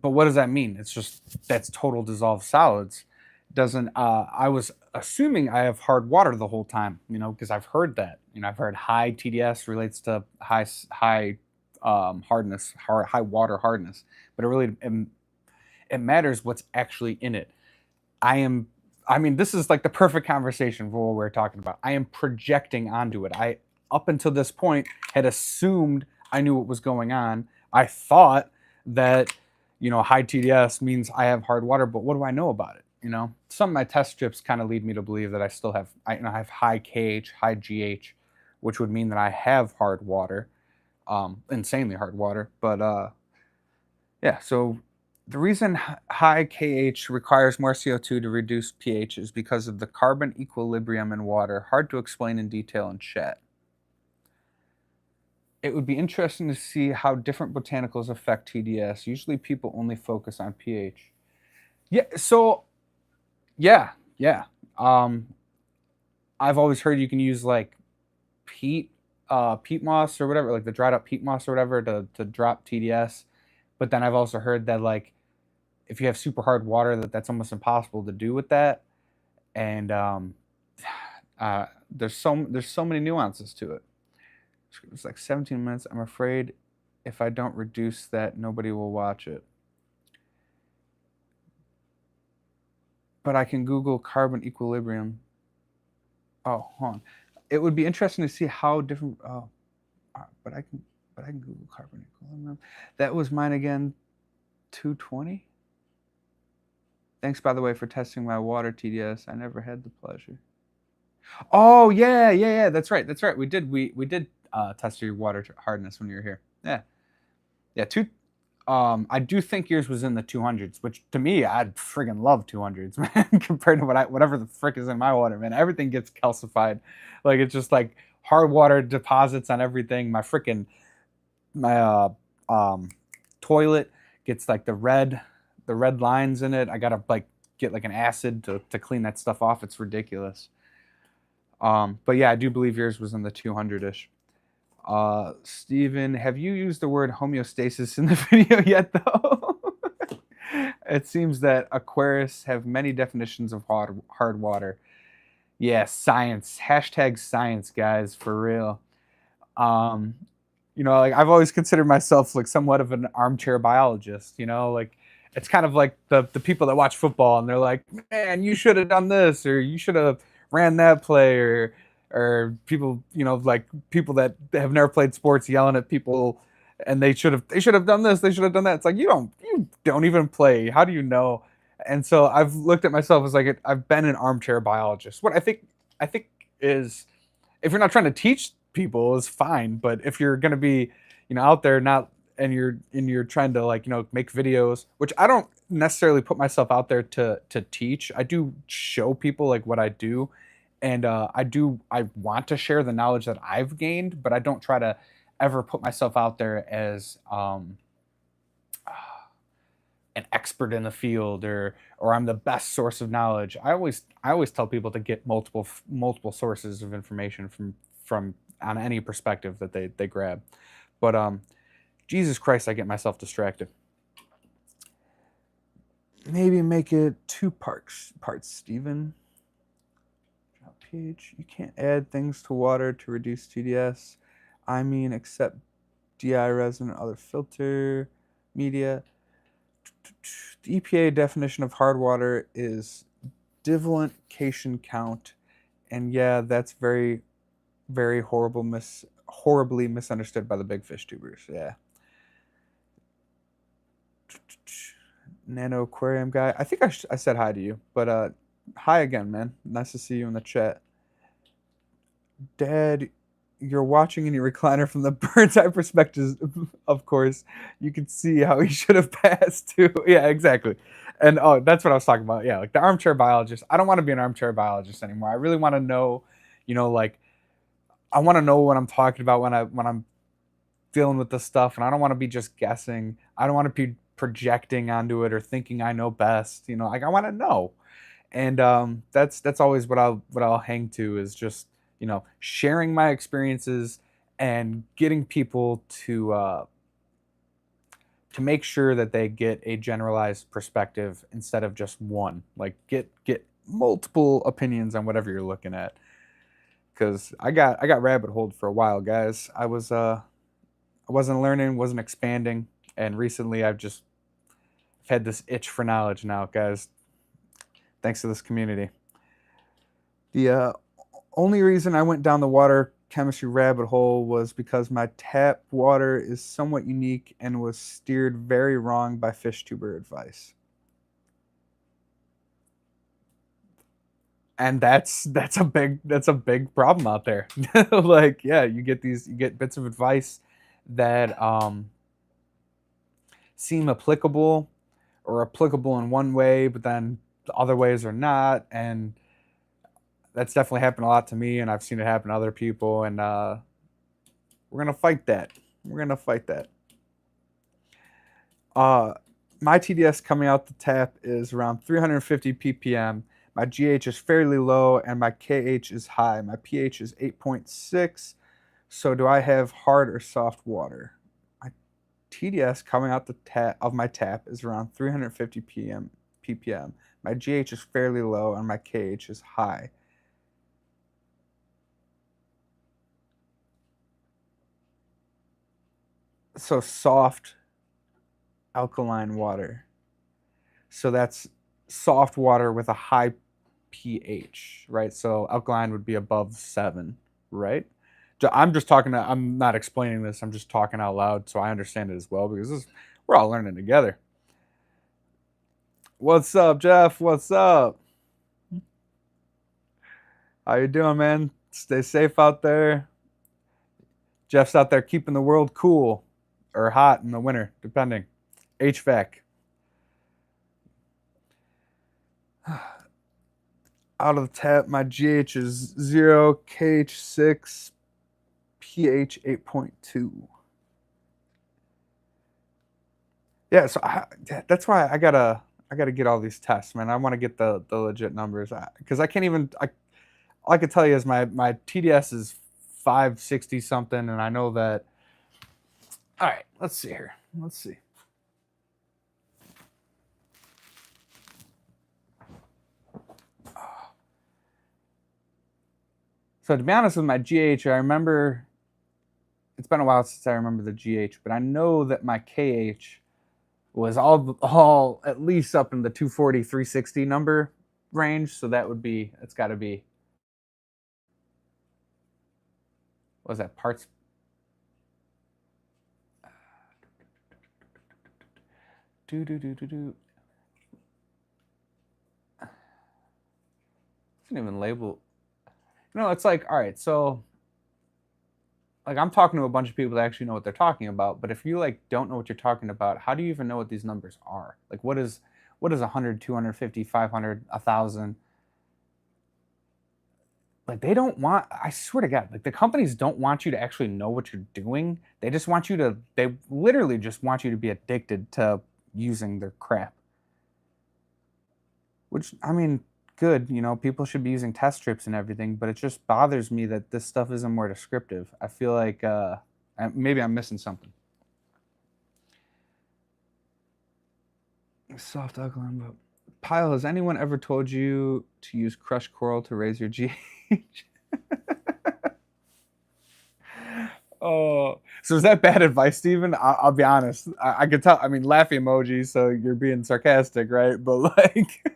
what does that mean? It's just that's total dissolved solids. Doesn't I was assuming I have hard water the whole time, because I've heard that. I've heard high TDS relates to high hardness, high water hardness, but it matters what's actually in it. I mean, this is like the perfect conversation for what we're talking about. I am projecting onto it. I, up until this point, had assumed I knew what was going on. I thought that, high TDS means I have hard water, but what do I know about it? Some of my test strips kind of lead me to believe that I have high KH, high GH, which would mean that I have hard water, insanely hard water. But yeah, so the reason high KH requires more CO2 to reduce pH is because of the carbon equilibrium in water. Hard to explain in detail in chat. It would be interesting to see how different botanicals affect TDS. Usually people only focus on pH. Yeah, so yeah. I've always heard you can use like peat moss or whatever, like the dried up peat moss or whatever to drop TDS. But then I've also heard that like if you have super hard water, that's almost impossible to do with that. And there's so many nuances to it. It's like 17 minutes. I'm afraid if I don't reduce that, nobody will watch it. But I can Google carbon equilibrium. Oh, hold on. It would be interesting to see how different. Oh, but I can Google carbon equilibrium. That was mine again. 220. Thanks, by the way, for testing my water TDS. I never had the pleasure. Oh yeah. That's right. We did test your water hardness when you were here. Yeah. I do think yours was in the 200s, which to me, I'd friggin' love 200s, man, compared to whatever the frick is in my water, man. Everything gets calcified. Like, it's just like hard water deposits on everything. My toilet gets like the red lines in it. I gotta like get like an acid to clean that stuff off. It's ridiculous. But yeah, I do believe yours was in the 200-ish. Steven, have you used the word homeostasis in the video yet, though? It seems that aquarists have many definitions of hard water. Yeah, science. Hashtag science, guys, for real. Like I've always considered myself like somewhat of an armchair biologist, like it's kind of like the people that watch football and they're like, man, you should have done this, or you should have ran that play, or people, like people that have never played sports yelling at people and they should have done this, they should have done that. It's like, you don't even play. How do you know? And so I've looked at myself as like I've been an armchair biologist. What I think is, if you're not trying to teach people, is fine, but if you're going to be, out there and you're trying to like, make videos, which I don't necessarily put myself out there to teach. I do show people like what I do, and I want to share the knowledge that I've gained, but I don't try to ever put myself out there as an expert in the field, or I'm the best source of knowledge. I always tell people to get multiple sources of information from on any perspective that they grab. But Jesus Christ, I get myself distracted. Maybe make it two parts, Stephen. Drop pH. You can't add things to water to reduce TDS. I mean, except DI resin and other filter media. The EPA definition of hard water is diluent cation count, and yeah, that's very, very horribly misunderstood by the big fish tubers. Yeah. Nano aquarium guy. I think I said hi to you, but hi again, man. Nice to see you in the chat. Dad, you're watching in your recliner from the bird's eye perspective, of course. You can see how he should have passed too. Yeah, exactly. And oh, that's what I was talking about. Yeah, like the armchair biologist. I don't want to be an armchair biologist anymore. I really want to know, like I want to know what I'm talking about when I'm dealing with this stuff, and I don't want to be just guessing. I don't want to be projecting onto it or thinking I know best. Like I want to know, and that's always what I'll hang to is just sharing my experiences and getting people to make sure that they get a generalized perspective instead of just one. Like get multiple opinions on whatever you're looking at. Because I got rabbit holed for a while, guys. I wasn't learning, wasn't expanding, and recently I've had this itch for knowledge now, guys. Thanks to this community. The only reason I went down the water chemistry rabbit hole was because my tap water is somewhat unique and was steered very wrong by fish tuber advice. And that's a big problem out there. Like, yeah, you get bits of advice that seem applicable in one way, but then the other ways are not. And that's definitely happened a lot to me, and I've seen it happen to other people. And we're gonna fight that. My TDS coming out the tap is around 350 ppm. My GH is fairly low, and my KH is high. My pH is 8.6. So do I have hard or soft water? My TDS coming out the tap of my tap is around 350 ppm. My GH is fairly low, and my KH is high. So soft alkaline water. So that's soft water with a high pH, right? So alkaline would be above 7, right? I'm just talking. I'm not explaining this. I'm just talking out loud, so I understand it as well because we're all learning together. What's up, Jeff? What's up? How you doing, man? Stay safe out there. Jeff's out there keeping the world cool or hot in the winter, depending. HVAC. Out of the tap, my GH is 0, KH 6, pH 8.2. Yeah, so that's why I gotta get all these tests, man. I want to get the legit numbers because I can't even. All I can tell you is my TDS is 560 something, and I know that. All right, let's see here. Let's see. So to be honest with my GH, I remember it's been a while since I remember the GH, but I know that my KH was all at least up in the 240, 360 number range. So it's got to be, what was that, parts? Didn't even label. It's like, all right, so like I'm talking to a bunch of people that actually know what they're talking about, but if you like don't know what you're talking about, how do you even know what these numbers are? Like what is 100, 250, 500, 1,000? Like they don't want, I swear to God, like the companies don't want you to actually know what you're doing. They literally just want you to be addicted to using their crap. Which, I mean, good, you know, people should be using test strips and everything, but it just bothers me that this stuff isn't more descriptive. I feel like maybe I'm missing something. Soft alkaline, but Pyle, has anyone ever told you to use crushed coral to raise your GH? Oh, so is that bad advice, Steven? I'll be honest. I could tell. I mean, laughing emoji, so you're being sarcastic, right? But like,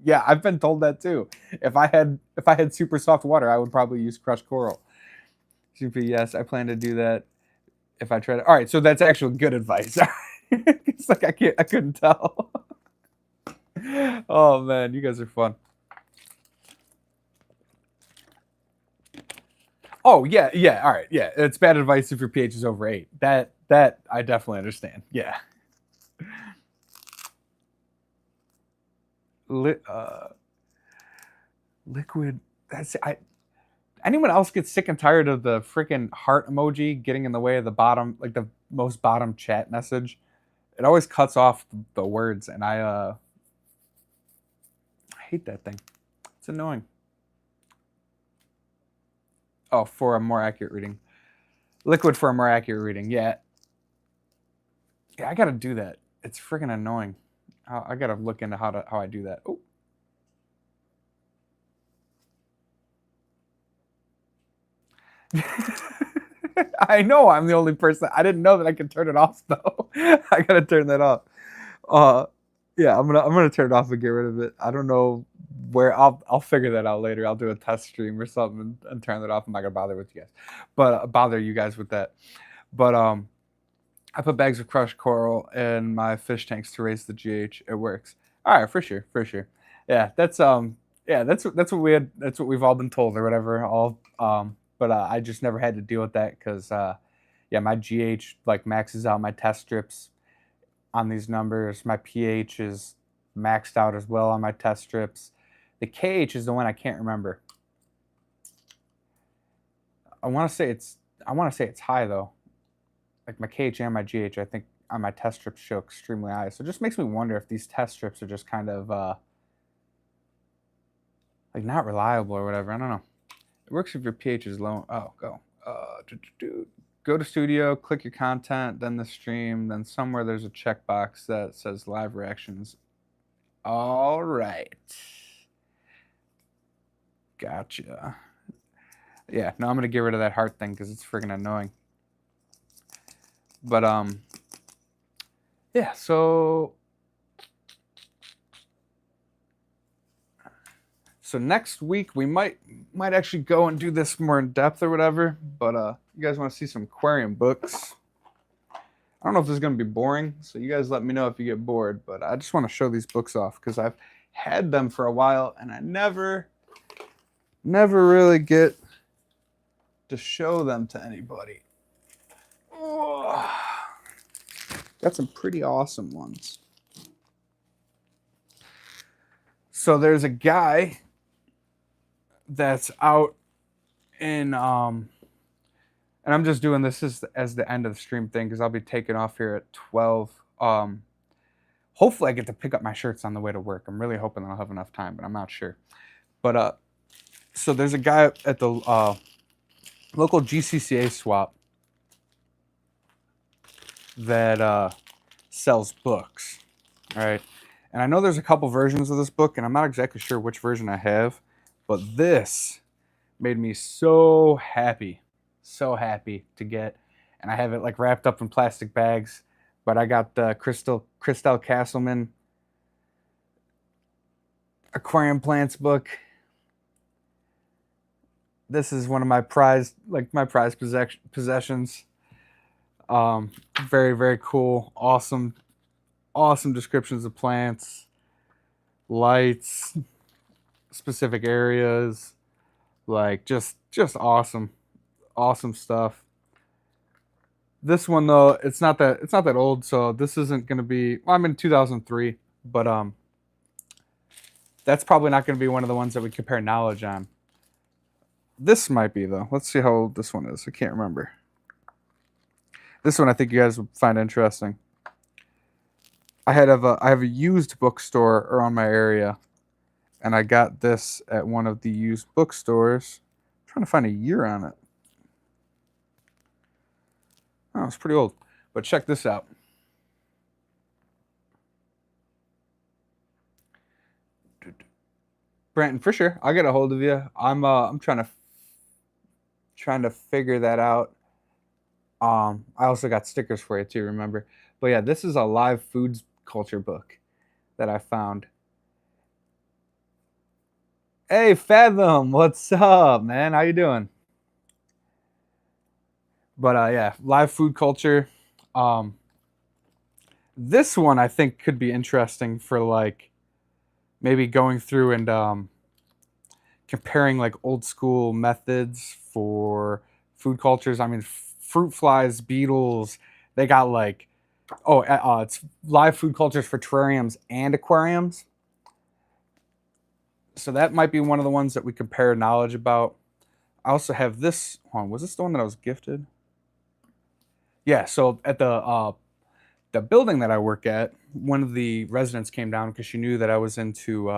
yeah, I've been told that too. If I had super soft water, I would probably use crushed coral. Super, yes, I plan to do that if I try to. All right, so that's actually good advice. It's like I couldn't tell. Oh man, you guys are fun. Oh yeah, yeah. All right, yeah. It's bad advice if your pH is over 8. That I definitely understand. Yeah. Li- uh, liquid. That's I. Anyone else get sick and tired of the freaking heart emoji getting in the way of the bottom, like the most bottom chat message? It always cuts off the words, and I hate that thing. It's annoying. Oh, for a more accurate reading. Liquid for a more accurate reading. Yeah. Yeah, I gotta do that. It's freaking annoying. I gotta look into how I do that. Oh. I know I'm the only person. I didn't know that I could turn it off though. I gotta turn that off. Uh, yeah, I'm gonna turn it off and get rid of it. I don't know where I'll figure that out later. I'll do a test stream or something and turn that off. I'm not gonna bother with you guys, but bother you guys with that. But I put bags of crushed coral in my fish tanks to raise the GH. It works. All right, for sure, for sure. Yeah, that's what we had. That's what we've all been told or whatever. All but I just never had to deal with that because yeah, my GH like maxes out my test strips on these numbers. My pH is maxed out as well on my test strips. The KH is the one I can't remember. I want to say it's high though. Like my KH and my GH, I think on my test strips show extremely high. So it just makes me wonder if these test strips are just kind of like not reliable or whatever. I don't know. It works if your pH is low. Oh, go. Go to studio, click your content, then the stream, then somewhere there's a checkbox that says live reactions. All right. Gotcha. Yeah, no, I'm gonna get rid of that heart thing because it's freaking annoying. But yeah, so next week we might actually go and do this more in depth or whatever. But you guys want to see some aquarium books? I don't know if this is gonna be boring, so you guys let me know if you get bored. But I just want to show these books off because I've had them for a while and I never really get to show them to anybody. Oh, got some pretty awesome ones. So there's a guy that's out in and I'm just doing this as the end of the stream thing because I'll be taking off here at 12. Hopefully I get to pick up my shirts on the way to work. I'm really hoping that I'll have enough time, but I'm not sure. But so there's a guy at the local GCCA swap that sells books, right? And I know there's a couple versions of this book, and I'm not exactly sure which version I have, but this made me so happy to get. And I have it like wrapped up in plastic bags, but I got the Crystal Castleman Aquarium Plants book. This is one of my prized possessions. Very, very cool. Awesome descriptions of plants, lights, specific areas, like just awesome stuff. This one though, it's not that old, so this isn't going to be, well, I'm in 2003, but that's probably not going to be one of the ones that we compare knowledge on. This might be though. Let's see how old this one is. I can't remember. This one I think you guys would find interesting. I have a used bookstore around my area, and I got this at one of the used bookstores. I'm trying to find a year on it. Oh, it's pretty old. But check this out. Brandon, for sure, I'll get a hold of you. I'm trying to figure that out. I also got stickers for you too, remember? But yeah, this is a live foods culture book that I found. Hey, Fathom, what's up, man? How you doing? But yeah, live food culture. Um, this one I think could be interesting for like maybe going through and comparing like old school methods for food cultures. I mean, fruit flies, beetles. They got like it's live food cultures for terrariums and aquariums. So that might be one of the ones that we compare knowledge about. I also have this one. Was this the one that I was gifted? Yeah. So at the building that I work at, one of the residents came down because she knew that I was into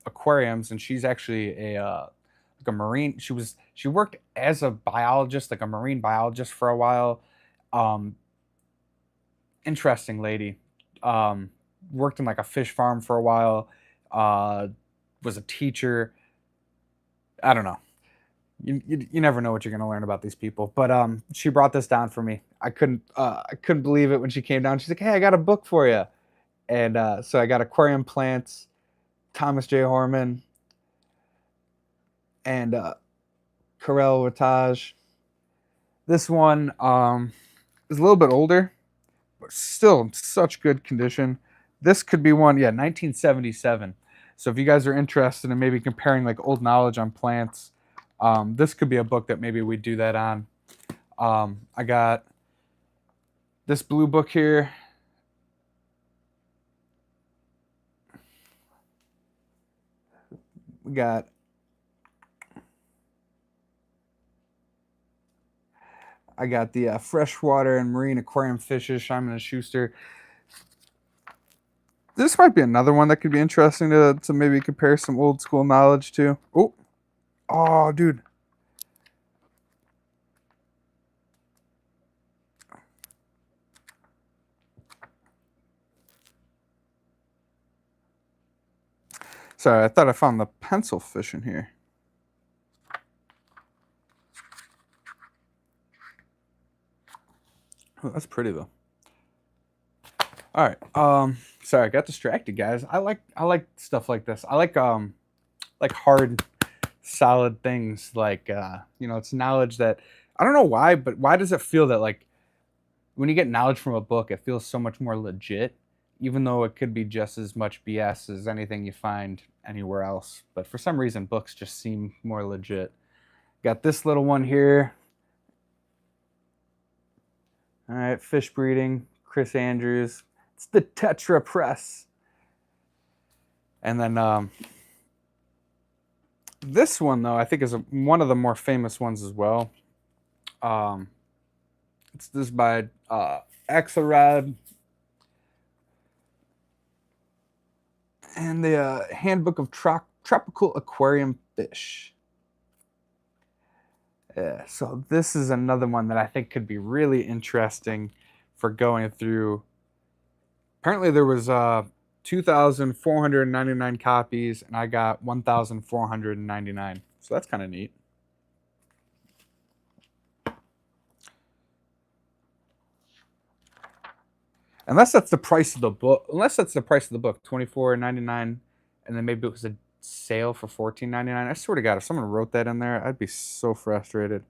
aquariums, and she's actually like a marine. She worked as a biologist, like a marine biologist, for a while. Um, Interesting lady. Um, Worked in like a fish farm for a while. Uh, was a teacher. I don't know. You never know what you're gonna learn about these people. But she brought this down for me. I couldn't believe it when she came down. She's like, "Hey, I got a book for you." And so I got aquarium plants, Thomas J. Horman, and Karel Wattage. This one is a little bit older, but still in such good condition. This could be one, yeah, 1977. So if you guys are interested in maybe comparing like old knowledge on plants, this could be a book that maybe we do that on. I got this blue book here. We got I got the freshwater and marine aquarium fishes, Simon and Schuster. This might be another one that could be interesting to maybe compare some old school knowledge to. Oh, dude. Sorry, I thought I found the pencil fish in here. Oh, that's pretty though. All right. Sorry, I got distracted, guys. I like stuff like this. I like hard, solid things. Like it's knowledge that I don't know why, but why does it feel that like when you get knowledge from a book, it feels so much more legit, even though it could be just as much BS as anything you find anywhere else. But for some reason, books just seem more legit. Got this little one here. All right, fish breeding, Chris Andrews. It's the Tetra Press. And then this one, though, I think is one of the more famous ones as well. Um, it's this by Axelrod and the Handbook of Tropical Aquarium Fish. Yeah, so this is another one that I think could be really interesting for going through. Apparently, there was 2,499 copies, and I got 1,499. So that's kind of neat. Unless that's the price of the book. Unless that's the price of the book, $24.99, and then maybe it was a sale for $14.99. I swear to God, if someone wrote that in there, I'd be so frustrated.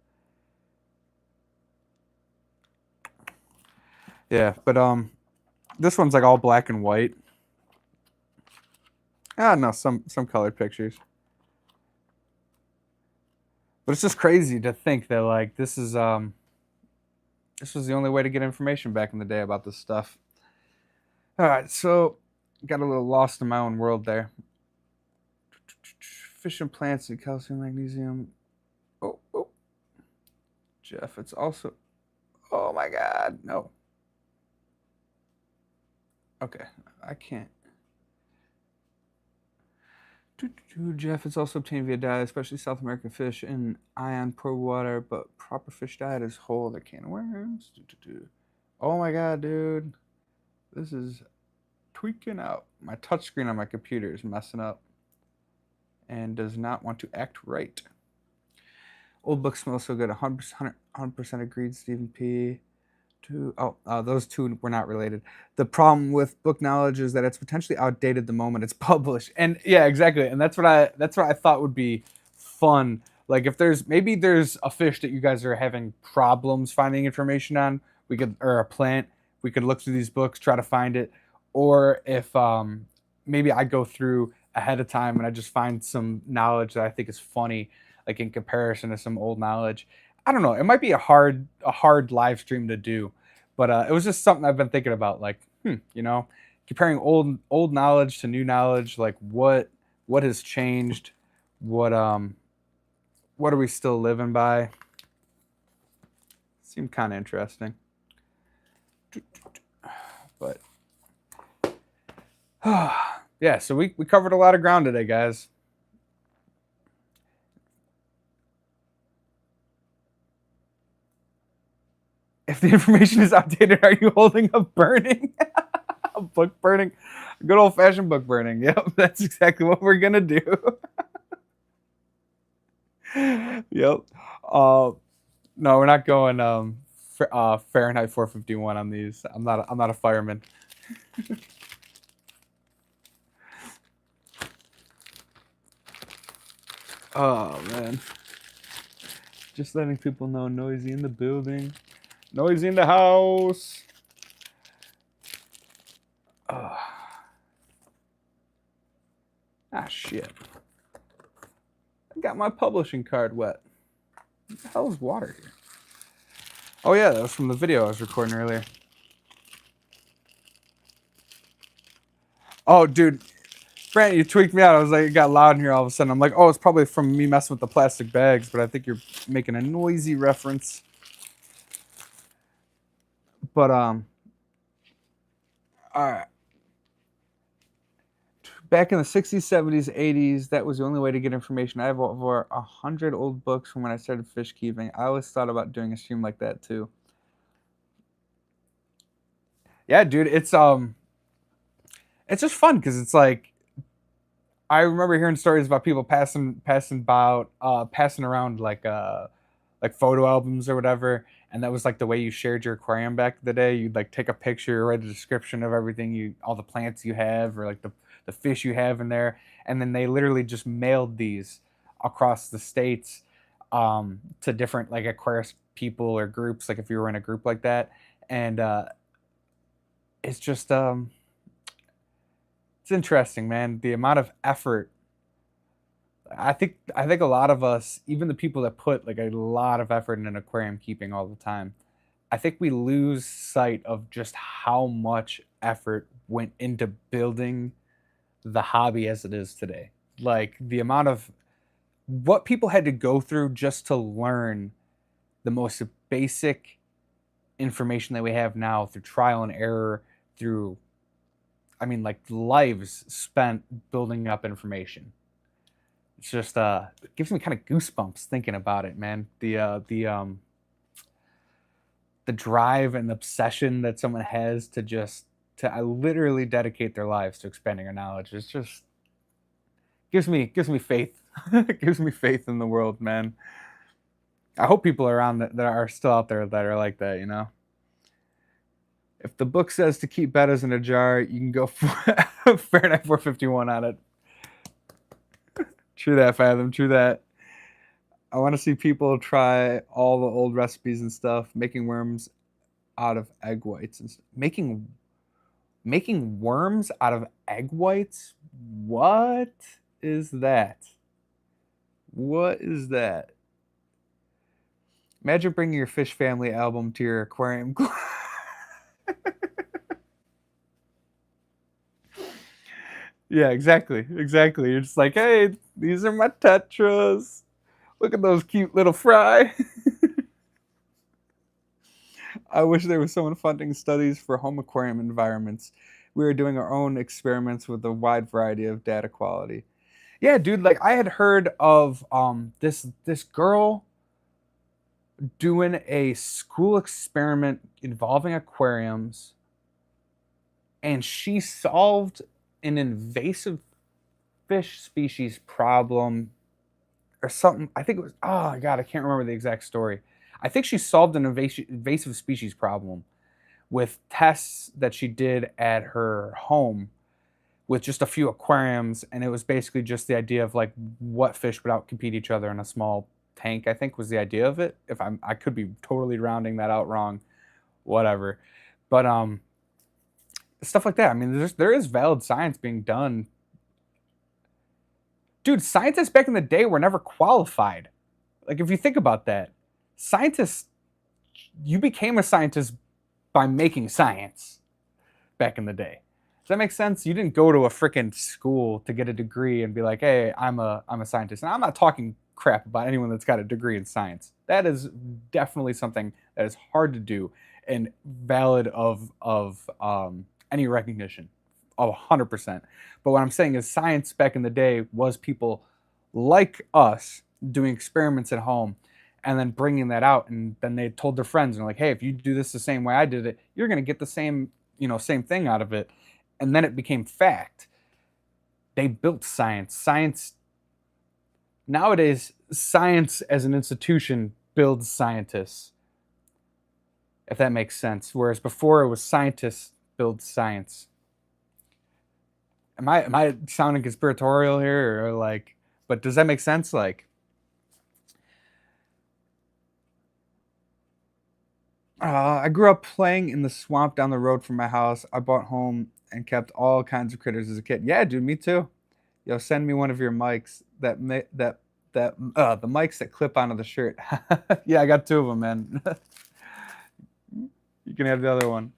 Yeah, but this one's like all black and white. Ah, no, some colored pictures. But it's just crazy to think that like this was the only way to get information back in the day about this stuff. All right, so got a little lost in my own world there. Fish and plants and calcium, magnesium. Oh, Jeff, it's also. Oh my God, no. Okay, I can't. Jeff, it's also obtained via diet, especially South American fish in ion pro water, but proper fish diet is whole. They can't worms. Oh my god, dude. This is tweaking out. My touchscreen on my computer is messing up and does not want to act right. Old book smells so good. 100% agreed, Stephen P. Those two were not related. The problem with book knowledge is that it's potentially outdated the moment it's published. And yeah, exactly. And that's what I thought would be fun. Like if there's a fish that you guys are having problems finding information on, we could or a plant, we could look through these books, try to find it. Or if maybe I go through ahead of time and I just find some knowledge that I think is funny, like in comparison to some old knowledge. I don't know. It might be a hard live stream to do, but it was just something I've been thinking about. Like, comparing old knowledge to new knowledge. Like, what has changed? What what are we still living by? Seemed kind of interesting, but yeah. So we covered a lot of ground today, guys. If the information is outdated, are you holding a burning? A book burning? Good old fashioned book burning. Yep, that's exactly what we're gonna do. Yep. Uh, no, we're not going Fahrenheit 451 on these. I'm not a fireman. Oh man. Just letting people know noisy in the building. Noisy in the house. Oh. Ah shit. I got my publishing card wet. What the hell is water here? Oh yeah, that was from the video I was recording earlier. Oh dude, Brent, you tweaked me out. I was like, it got loud in here all of a sudden. I'm like, oh, it's probably from me messing with the plastic bags, but I think you're making a noisy reference. But all right. Back in the 60s, 70s, 80s, that was the only way to get information. I have over 100 old books from when I started fish keeping. I always thought about doing a stream like that too. Yeah, dude, it's just fun because it's like I remember hearing stories about people passing around like photo albums or whatever, and that was like the way you shared your aquarium back in the day. You'd like take a picture, write a description of everything all the plants you have, or like the fish you have in there, and then they literally just mailed these across the states to different like aquarius people or groups. Like if you were in a group like that, and it's just it's interesting, man. The amount of effort. I think a lot of us, even the people that put like a lot of effort in an aquarium keeping all the time, I think we lose sight of just how much effort went into building the hobby as it is today. Like the amount of what people had to go through just to learn the most basic information that we have now through trial and error, through I mean like lives spent building up information. It's just it gives me kind of goosebumps thinking about it, man. The drive and obsession that someone has to just to literally dedicate their lives to expanding our knowledge. It's just gives me faith. It gives me faith in the world, man. I hope people around that are still out there that are like that, you know. If the book says to keep bettas in a jar, you can go for Fahrenheit 451 on it. True that, Fathom. True that. I want to see people try all the old recipes and stuff, making worms out of egg whites and making worms out of egg whites. What is that? What is that? Imagine bringing your fish family album to your aquarium. Yeah, exactly, exactly. You're just like, hey, these are my tetras. Look at those cute little fry. I wish there was someone funding studies for home aquarium environments. we were doing our own experiments with a wide variety of data quality. Yeah, dude, like I had heard of this girl doing a school experiment involving aquariums, and she solved an invasive fish species problem or something. I think it was, oh god, I can't remember the exact story. I think she solved an invasive species problem with tests that she did at her home with just a few aquariums, and it was basically just the idea of like what fish would outcompete each other in a small tank. I think was the idea of it. If I could be totally rounding that out wrong, whatever. But stuff like that. I mean, there is valid science being done. Dude, scientists back in the day were never qualified. Like if you think about that, scientists, you became a scientist by making science back in the day. Does that make sense? You didn't go to a freaking school to get a degree and be like, "Hey, I'm a scientist." And I'm not talking crap about anyone that's got a degree in science. That is definitely something that is hard to do and valid of any recognition, of 100%. But what I'm saying is, science back in the day was people like us doing experiments at home and then bringing that out, and then they told their friends and like, "Hey, if you do this the same way I did it, you're going to get the same, same thing out of it." And then it became fact. They built science. Science nowadays, science as an institution builds scientists, if that makes sense. Whereas before it was scientists build science. Am I sounding conspiratorial here or like, but does that make sense? Like, I grew up playing in the swamp down the road from my house. I bought home and kept all kinds of critters as a kid. Yeah, dude, me too. Yo, send me one of your mics the mics that clip onto the shirt. Yeah, I got two of them, man. You can have the other one.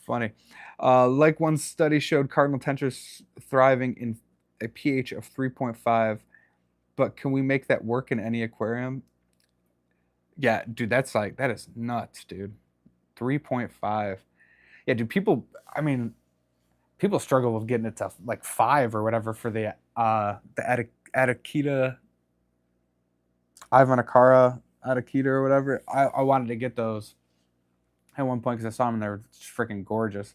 Funny. Like one study showed cardinal tetras thriving in a pH of 3.5, but can we make that work in any aquarium? Yeah, dude, that is nuts, dude. 3.5. Yeah, dude, I mean, people struggle with getting it to like 5 or whatever for the Atakita, Ivanakara Atakita or whatever. I wanted to get those at one point because I saw them and they were freaking gorgeous.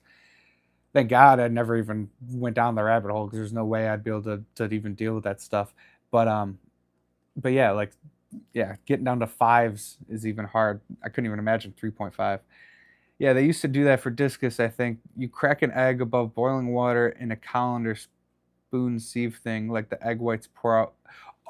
Thank God I never even went down the rabbit hole because there's no way I'd be able to even deal with that stuff. But yeah, like yeah, getting down to 5s is even hard. I couldn't even imagine 3.5. Yeah, they used to do that for discus, I think. You crack an egg above boiling water in a colander spoon sieve thing, like the egg whites pour out.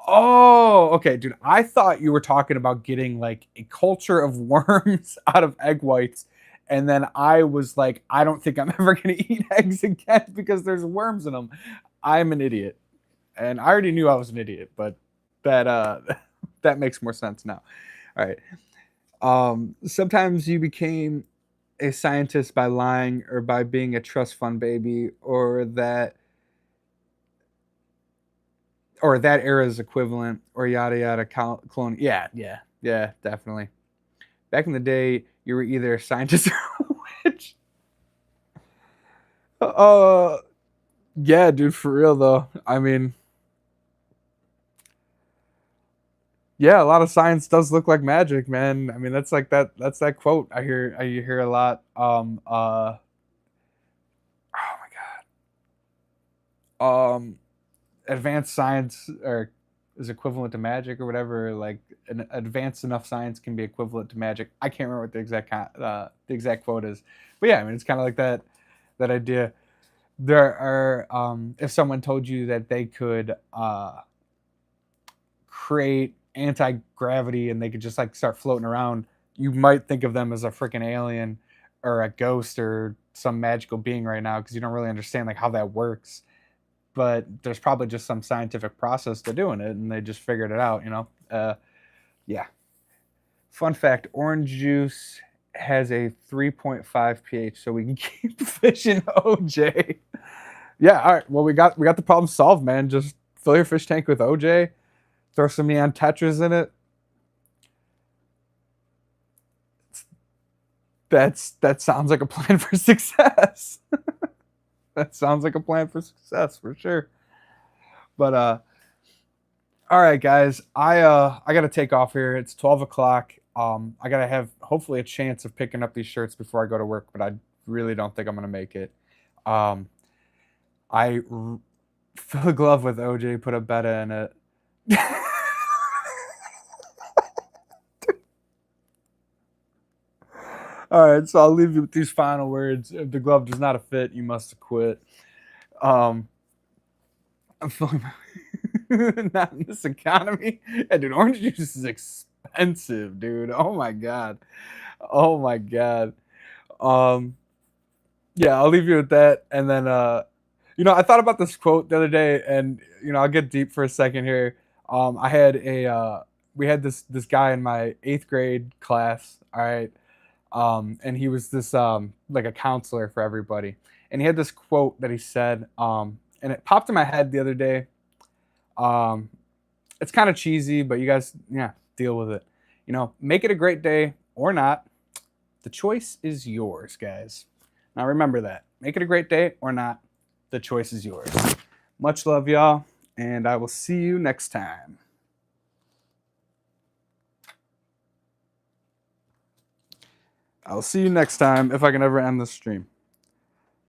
Oh, okay, dude. I thought you were talking about getting like a culture of worms out of egg whites. And then I was like, I don't think I'm ever going to eat eggs again because there's worms in them. I'm an idiot. And I already knew I was an idiot, but that that makes more sense now. All right. Sometimes you became a scientist by lying or by being a trust fund baby or that era's equivalent or yada yada clone. Yeah, definitely. Back in the day, you were either a scientist or a witch. Uh, yeah, dude, for real though. I mean, yeah, a lot of science does look like magic, man. I mean, that's like that. That's that quote I hear a lot. Oh my god. Advanced science or is equivalent to magic or whatever. Like an advanced enough science can be equivalent to magic. I can't remember what the exact quote is, but yeah, I mean it's kind of like that idea. There are if someone told you that they could create anti-gravity and they could just like start floating around, you might think of them as a freaking alien or a ghost or some magical being right now because you don't really understand like how that works, but there's probably just some scientific process to doing it and they just figured it out. Yeah. Fun fact, orange juice has a 3.5 pH, so we can keep fishing OJ. Yeah, all right. Well, we got the problem solved, man. Just fill your fish tank with OJ, throw some neon tetras in it. That sounds like a plan for success. That sounds like a plan for success for sure. But all right, guys, I gotta take off here. It's 12 o'clock. I gotta have hopefully a chance of picking up these shirts before I go to work, but I really don't think I'm gonna make it. Um, fill a glove with OJ, put a betta in it. All right, so I'll leave you with these final words. If the glove does not fit, you must acquit. I'm feeling not in this economy. Yeah, dude, orange juice is expensive, dude. Oh my god. Oh my god. Um, yeah, I'll leave you with that. And then I thought about this quote the other day, and I'll get deep for a second here. I had we had this guy in my 8th grade class, all right. And he was this like a counselor for everybody. And he had this quote that he said, and it popped in my head the other day. It's kind of cheesy, but you guys, yeah, deal with it. Make it a great day or not. The choice is yours, guys. Now remember that. Make it a great day or not. The choice is yours. Much love, y'all, and I will see you next time. I'll see you next time if I can ever end this stream.